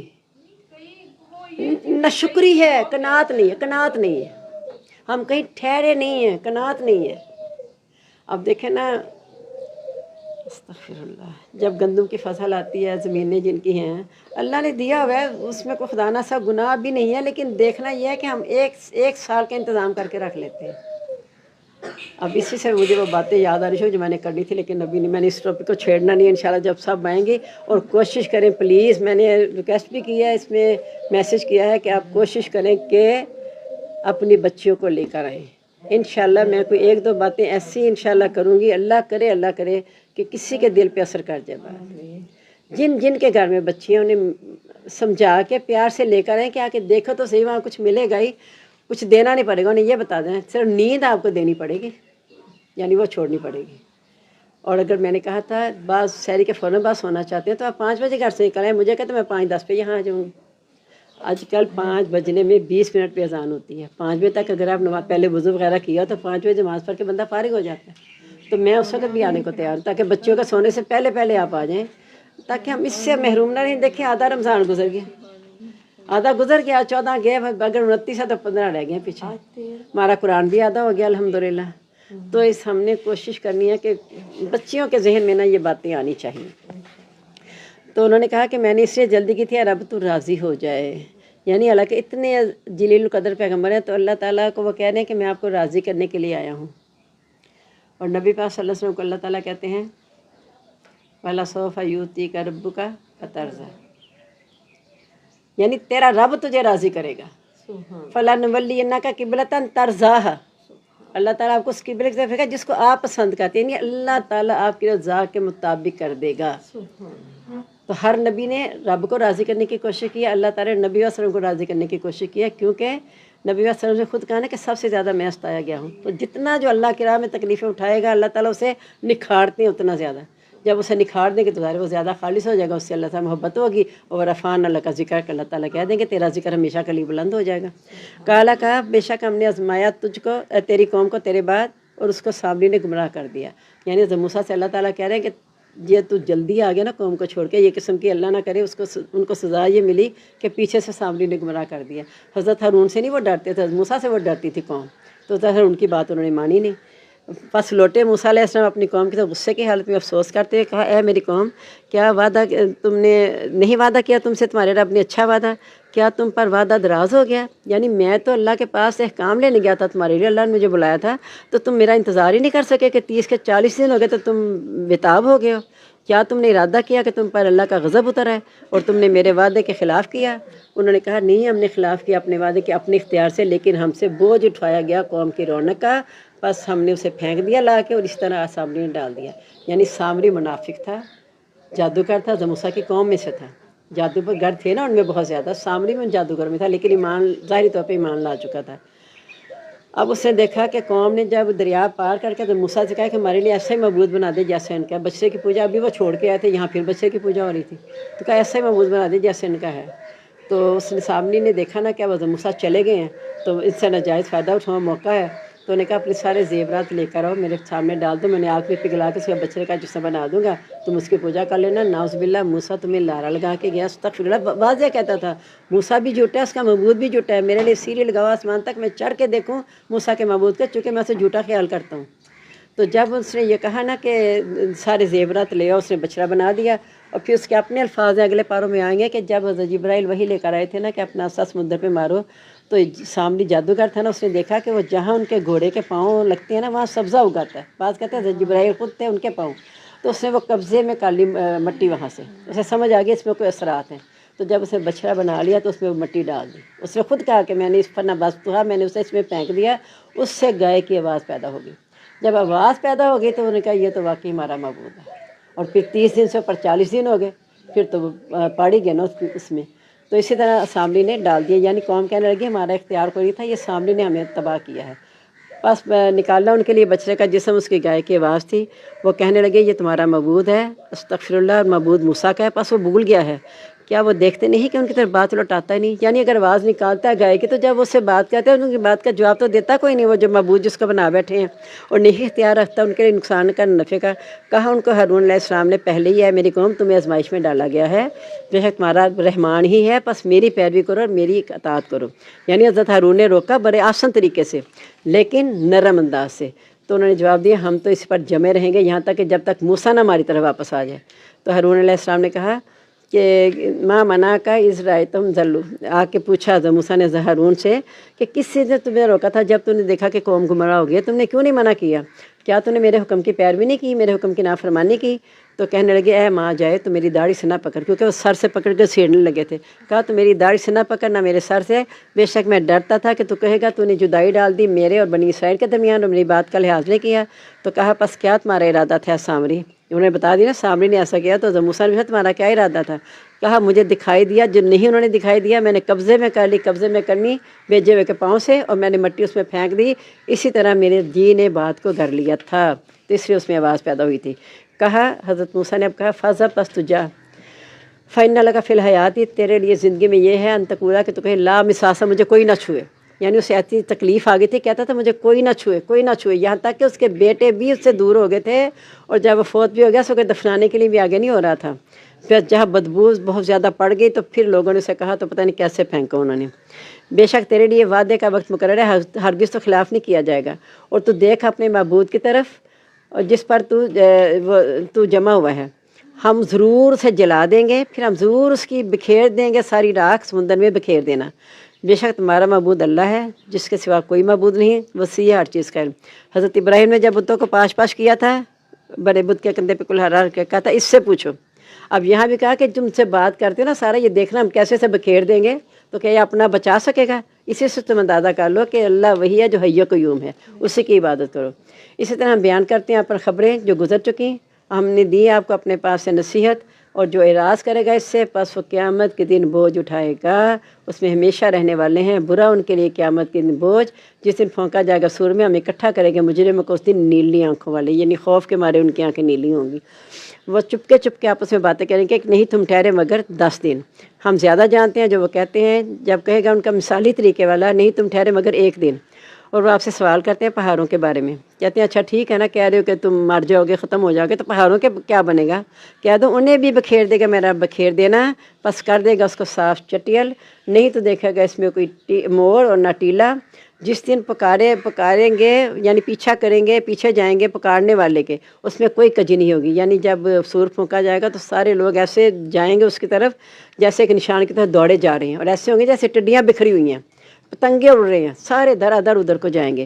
ناشکری ہے, قناعت نہیں ہے. قناعت نہیں ہے, ہم کہیں ٹھہرے نہیں ہیں, قناعت نہیں ہے. اب دیکھیں نا, استغفر اللہ, جب گندم کی فصل آتی ہے, زمینیں جن کی ہیں اللہ نے دیا ہوا ہے, اس میں کوئی خدا نہ سا گناہ بھی نہیں ہے, لیکن دیکھنا یہ ہے کہ ہم ایک سال کا انتظام کر کے رکھ لیتے ہیں. اب اسی سے مجھے وہ باتیں یاد آ رہی ہیں جو میں نے کرنی تھی, لیکن ابھی نہیں, میں نے اس ٹاپک کو چھیڑنا نہیں. انشاءاللہ جب سب آئیں گے, اور کوشش کریں پلیز, میں نے ریکویسٹ بھی کیا ہے, اس میں میسج کیا ہے کہ آپ کوشش کریں کہ اپنی بچیوں کو لے کر آئیں. انشاءاللہ میں کوئی 1-2 باتیں ایسی انشاءاللہ کروں گی. اللہ کرے کہ کسی کے دل پہ اثر کر جائے بات. جن کے گھر میں بچیاں, انہیں سمجھا کے پیار سے لے کر آئیں کہ آ کے دیکھو تو صحیح, وہاں کچھ ملے گا ہی, کچھ دینا نہیں پڑے گا. انہیں یہ بتا دیں صرف نیند آپ کو دینی پڑے گی, یعنی وہ چھوڑنی پڑے گی. اور اگر میں نے کہا تھا بعض شہری کے فوراً بعد سونا چاہتے ہیں تو آپ 5 بجے گھر سے نکل آئیں. مجھے کہتے ہیں میں 5:10 پہ یہاں آ جاؤں گی. آج کل 5 بجنے میں 20 منٹ پہ اذان ہوتی ہے. 5 بجے تک اگر آپ نماز پہلے وضو وغیرہ کیا تو 5 بجے نماز پڑھ کے بندہ فارغ ہو جاتا ہے. تو میں اس وقت بھی آنے کو تیار ہوں, تاکہ بچوں کے سونے سے پہلے آپ آ جائیں, تاکہ ہم اس سے محروم نہ رہیں. دیکھیں آدھا رمضان گزر گیا, آدھا گزر گیا, 14 گئے, اگر 29 ہے تو 15 رہ گئے پیچھے. ہمارا قرآن بھی آدھا ہو گیا الحمدللہ. تو ہم نے کوشش کرنی ہے کہ بچیوں کے ذہن میں نا یہ باتیں آنی چاہیے. تو انہوں نے کہا کہ میں نے اس لیے جلدی کی تھی, رب تو راضی ہو جائے. یعنی اللہ کے اتنے جلیل القدر پیغمبر ہیں, تو اللہ تعالیٰ کو وہ کہہ رہے ہیں کہ میں آپ کو راضی کرنے کے لیے آیا ہوں. اور نبی پاک صلی اللہ علیہ وسلم کو اللہ تعالیٰ کہتے ہیں وَلَسَوْفَ يُؤْتِيكَ رَبُّكَ فَتَرْضَىٰ, یعنی تیرا رب تجھے راضی کرے گا. فَلَنُوَلِّيَنَّكَ قِبْلَةً تَرْضَاهَا, اللہ تعالیٰ آپ کو اس قبلے کی طرف رکھے گا جس کو آپ پسند کرتے ہیں, یعنی اللہ تعالیٰ آپ کی رضا کے مطابق کر دے گا. تو ہر نبی نے رب کو راضی کرنے کی کوشش کی ہے, اللہ تعالیٰ نے نبی علیہ وسلم کو راضی کرنے کی کوشش کی ہے, کیونکہ نبی علیہ وسلم سے خود کہا نا کہ سب سے زیادہ میں ستایا گیا ہوں. تو جتنا جو اللہ کی راہ میں تکلیفیں اٹھائے گا, اللہ تعالیٰ اسے نکھارتے ہیں اتنا زیادہ. جب اسے نکھار دیں گے تو ظاہر وہ زیادہ خالص ہو جائے گا, اس سے اللہ تعالیٰ محبت ہوگی. اور عرفان اللہ کا ذکر کہ اللہ تعالیٰ کہہ دیں گے تیرا ذکر ہمیشہ کے لیے بلند ہو جائے گا. کہا بے شک ہم نے آزمایا تجھ کو, تیری قوم کو تیرے بعد, اور اس کو سامری نے گمراہ کر دیا. یعنی حضرت موسیٰ سے اللہ تعالیٰ کہہ رہے ہیں کہ یہ تو جلدی آ گیا نا قوم کو چھوڑ کے, یہ قسم کی اللہ نہ کرے ان کو سزا یہ ملی کہ پیچھے سے سامری نے گمراہ کر دیا. حضرت ہارون سے نہیں وہ ڈرتے تھے, حضرت موسیٰ سے وہ ڈرتی تھی قوم. تو ظاہر ان کی بات انہوں نے مانی نہیں. بس لوٹے موسیٰ علیہ السلام اپنی قوم کی تو غصے کی حالت میں افسوس کرتے ہوئے, کہا اے میری قوم, کیا وعدہ تم نے نہیں وعدہ کیا تم سے تمہارے رب نے اچھا وعدہ, کیا تم پر وعدہ دراز ہو گیا؟ یعنی میں تو اللہ کے پاس احکام لینے گیا تھا تمہارے لیے, اللہ نے مجھے بلایا تھا, تو تم میرا انتظار ہی نہیں کر سکے کہ 30 کے 40 دن ہو گئے تو تم بتاب ہو گئے ہو. کیا تم نے ارادہ کیا کہ تم پر اللہ کا غضب اترا ہے اور تم نے میرے وعدے کے خلاف کیا؟ انہوں نے کہا نہیں، ہم نے خلاف کیا اپنے وعدے کے اپنے اختیار سے، لیکن ہم سے بوجھ اٹھایا گیا قوم کی رونق کا، بس ہم نے اسے پھینک دیا لا کے اور اس طرح سامری نے ڈال دیا۔ یعنی سامری منافق تھا، جادوگر تھا، جو موسیٰ کی قوم میں سے تھا، جادوگر تھے نا ان میں بہت زیادہ، سامری میں جادوگر میں تھا، لیکن ایمان ظاہری طور پہ ایمان لا چکا تھا۔ اب اس نے دیکھا کہ قوم نے جب دریا پار کر کے تو موسیٰ سے کہا کہ ہمارے لیے ایسا ہی معبود بنا دے جیسے ان کا، بچے کی پوجا ابھی وہ چھوڑ کے آئے تھے، یہاں پھر بچے کی پوجا ہو رہی تھی، تو کہا ایسا ہی معبود بنا دے جیسے ان کا ہے۔ تو اس نے سامنے نے دیکھا نا کہ وہ موسیٰ چلے گئے ہیں تو اس سے ناجائز فائدہ اٹھانا موقع ہے، تو انہوں نے کہا اپنے سارے زیورات لے کر آؤ، میرے سامنے ڈال دو، میں نے آگ میں پگھلا کے اس کا بچے کا جسم بنا دوں گا، تم اس کی پوجا کر لینا۔ نعوذ باللہ، موسیٰ تمہیں لارا لگا کے گیا، استغفر اللہ، واضح کہتا تھا موسیٰ بھی جھوٹا ہے، اس کا معبود بھی جھوٹا ہے، میرے لیے سیڑھی لگاؤ آسمان تک، میں چڑھ کے دیکھوں موسیٰ کے معبود کا، چونکہ میں اسے جھوٹا خیال کرتا ہوں۔ تو جب اس نے یہ کہا نا کہ سارے زیورات لے آؤ، اس نے بچڑا بنا دیا، اور پھر اس کے اپنے الفاظ ہیں، اگلے پاروں میں آئیں گے کہ جب حضرت جبرائیل وہی لے کر آئے تھے نا کہ اپنا سا سمندر پہ مارو، تو سامنے جادوگر تھا نا، اس نے دیکھا کہ وہ جہاں ان کے گھوڑے کے پاؤں لگتے ہیں نا وہاں سبزہ اگاتا ہے، بعض کہتے ہیں حضرت جبرائیل خود تھے ان کے پاؤں، تو اس نے وہ قبضے میں کالی مٹی وہاں سے اسے سمجھ آ گیا اس میں کوئی اثرات ہیں، تو جب اسے بچڑا بنا لیا تو اس میں وہ مٹی ڈال دی، اس نے خود کہا کہ میں نے اس پر نبذتھا، میں نے اسے اس میں پھینک دیا، اس سے گائے کی آواز پیدا ہوگی۔ جب آواز پیدا ہو گئی تو انہوں نے کہا یہ تو واقعی ہمارا معبود ہے، اور پھر 30 دن سے اوپر 40 دن ہو گئے، پھر تو وہ پاڑی گیا نا اس میں، تو اسی طرح سامری نے ڈال دیا، یعنی قوم کہنے لگی ہمارا اختیار کوئی نہیں تھا، یہ سامری نے ہمیں تباہ کیا ہے۔ بس نکالنا ان کے لیے بچڑے کا جسم، اس کی گائے کی آواز تھی، وہ کہنے لگے یہ تمہارا معبود ہے، استغفر اللہ، معبود موسیٰ کا ہے، بس وہ بھول گیا ہے، کیا وہ دیکھتے نہیں کہ ان کی طرف بات لوٹاتا ہی نہیں؟ یعنی اگر آواز نکالتا ہے گائے کی تو جب اس سے بات کرتے ہیں ان کی بات کا جواب تو دیتا کوئی نہیں، وہ جو معبود جس کو بنا بیٹھے ہیں، اور نہیں اختیار رکھتا ان کے لیے نقصان کا نفع کا۔ کہا ان کو ہارون علیہ السلام نے پہلے ہی ہے میری قوم تمہیں آزمائش میں ڈالا گیا ہے، بے شک تمہارا رحمان ہی ہے، بس میری پیروی کرو اور میری اطاعت کرو۔ یعنی حضرت ہارون نے روکا بڑے آسان طریقے سے لیکن نرم انداز سے، تو انہوں نے جواب دیا ہم تو اس پر جمے رہیں گے یہاں تک کہ جب تک موسیٰ نہ ہماری طرف واپس آ جائے۔ تو ہارون علیہ السلام نے کہا کہ ماں منع کا اسرائیل تم ذلو، آ کے پوچھا حضرت موسیٰ نے ہارون سے کہ کس چیز نے تمہیں روکا تھا جب تم نے دیکھا کہ قوم گمراہ ہو گئی، تم نے کیوں نہیں منع کیا؟ کیا تم نے میرے حکم کی پیروی نہیں کی، میرے حکم کی نافرمانی کی؟ تو کہنے لگے اے ماں جائے تو میری داڑھی سے نہ پکڑ، کیونکہ وہ سر سے پکڑ کے چھیڑنے لگے تھے۔ کہا تو میری داڑھی سے نہ پکڑ نہ میرے سر سے، بے شک میں ڈرتا تھا کہ تو کہے گا تو نے جدائی ڈال دی میرے اور بنی اسرائیل کے درمیان اور میری بات کا لحاظ نہیں کیا۔ تو کہا پس کیا تمہارا ارادہ تھا سامری؟ انہوں نے بتا دی نا سامری نے ایسا کیا، تو حضرت موسیٰ نے تمہارا کیا ارادہ تھا؟ کہا مجھے دکھائی دیا جو نہیں انہوں نے دکھائی دیا، میں نے قبضے میں کر لی، قبضے میں کرنی بھیجے ہوئے کے پاؤں سے، اور میں نے مٹی اس میں پھینک دی، اسی طرح میرے جی نے بات کو گھر لیا تھا، تو اس لیے اس میں آواز پیدا ہوئی تھی۔ کہا حضرت موسیٰ نے اب کہا فَذْهَبْ پس تو جا، فَإِنَّ لَكَ فِي الْحَيَاةِ تیرے لیے زندگی میں یہ ہے ان تقولا کہ تو کہے لا مساسا مجھے کوئی نہ چھوئے، یعنی اسے ایسی تکلیف آ گئی تھی، کہتا تھا مجھے کوئی نہ چھوئے، کوئی نہ چھوئے، یہاں تک کہ اس کے بیٹے بھی اس سے دور ہو گئے تھے، اور جب وہ فوت بھی ہو گیا سو کہ دفنانے کے لیے بھی آگے نہیں ہو رہا تھا۔ پھر جہاں بدبو بہت زیادہ پڑ گئی تو پھر لوگوں نے اسے کہا تو پتہ نہیں کیسے پھینکا انہوں نے، بے شک تیرے لیے وعدے کا وقت مقرر ہے، ہرگز تو خلاف نہیں کیا جائے گا، اور تو دیکھ اپنے معبود کی طرف اور جس پر تو جمع ہوا ہے، ہم ضرور اسے جلا دیں گے، پھر ہم ضرور اس کی بکھیر دیں گے، ساری راکھ سمندر میں بکھیر دینا، بے شک تمہارا معبود اللہ ہے جس کے سوا کوئی معبود نہیں، وسیع ہر چیز کا علم۔ حضرت ابراہیم نے جب بتوں کو پاش پاش کیا تھا، بڑے بت کے کندھے پہ کلہاڑ کے کہا تھا اس سے پوچھو، اب یہاں بھی کہا کہ تم سے بات کرتے ہو نا سارا یہ دیکھنا ہم کیسے سے بکھیر دیں گے، تو کیا یہ اپنا بچا سکے گا؟ اسی سے تم اندازہ کر لو کہ اللہ وہی ہے جو حی قیوم ہے، اسی کی عبادت کرو۔ اسی طرح ہم بیان کرتے ہیں آپ پر خبریں جو گزر چکی، ہم نے دی آپ کو اپنے پاس سے نصیحت، اور جو اعراض کرے گا اس سے پس وہ قیامت کے دن بوجھ اٹھائے گا، اس میں ہمیشہ رہنے والے ہیں، برا ان کے لیے قیامت کے دن بوجھ، جس دن پھونکا جائے گا سور میں، ہم اکٹھا کریں گے مجرموں کو اس دن نیلی آنکھوں والے، یعنی خوف کے مارے ان کی آنکھیں نیلی ہوں گی، وہ چپکے آپس میں باتیں کریں گے کہ نہیں تم ٹھہرے مگر 10 دن، ہم زیادہ جانتے ہیں جو وہ کہتے ہیں، جب کہے گا ان کا مثالی طریقے والا نہیں تم ٹھہرے مگر 1 دن، اور وہ آپ سے سوال کرتے ہیں پہاڑوں کے بارے میں، کہتے ہیں اچھا ٹھیک ہے نا، کہہ رہے ہو کہ تم مر جاؤ گے ختم ہو جاؤ گے تو پہاڑوں کے کیا بنے گا؟ کہہ دو انہیں بھی بکھیر دے گا میرا بکھیر دینا، پس کر دے گا اس کو صاف چٹیل، نہیں تو دیکھے گا اس میں کوئی مور اور نہ ٹیلا، جس دن پکاریں گے یعنی پیچھا کریں گے، پیچھے جائیں گے پکارنے والے کے، اس میں کوئی کجی نہیں ہوگی، یعنی جب سور پھونکا جائے گا تو سارے لوگ ایسے جائیں گے اس کی طرف جیسے ایک نشان کی طرف دوڑے جا رہے ہیں، اور ایسے ہوں گے جیسے ٹڈیاں بکھری ہوئی ہیں، پتنگے اڑ رہے ہیں، سارے در ادھر ادھر کو جائیں گے،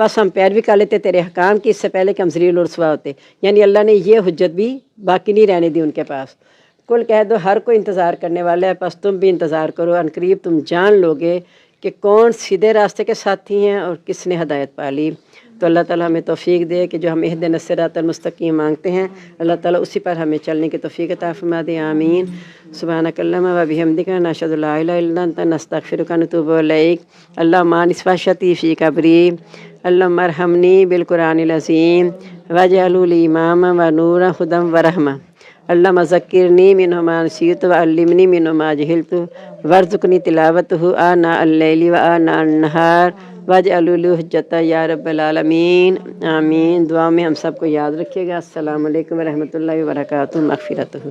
بس ہم پیروی کر لیتے تیرے حکام کی، اس سے پہلے کہ ہم ذلیل و رسوا ہوتے. یعنی اللہ نے یہ حجت بھی باقی نہیں رہنے دی ان کے پاس. کل کہہ دو ہر کوئی انتظار کرنے والا ہے، بس تم بھی انتظار کرو، ان قریب تم جان لو گے کہ کون سیدھے راستے کے ساتھی ہیں اور کس نے ہدایت پا لی. تو اللہ تعالیٰ ہمیں توفیق دے کہ جو ہم اہدنا الصراط المستقیم مانگتے ہیں، اللہ تعالیٰ اسی پر ہمیں چلنے کی توفیق عطا فرما دے. آمین. سبحانک اللہم و بحمدک نشہد لا الہ الا انت نستغفرک ونتوب الیک. اللہم انس وحشتی فی قبری، اللہم ارحمنی بالقرآن العظیم واجعلہ لی اماما و نورا ہدی و رحمہ. اللہم ذکرنی منہ ما نسیت وعلمنی منہ ما جہلت وارزقنی تلاوتہ آناء اللیل و آناء النہار واجعلہ لی حجۃ یا رب العالمین. آمین. دعا میں ہم سب کو یاد رکھیے گا. السلام علیکم ورحمۃ اللہ وبرکاتہ. مغفرتہ.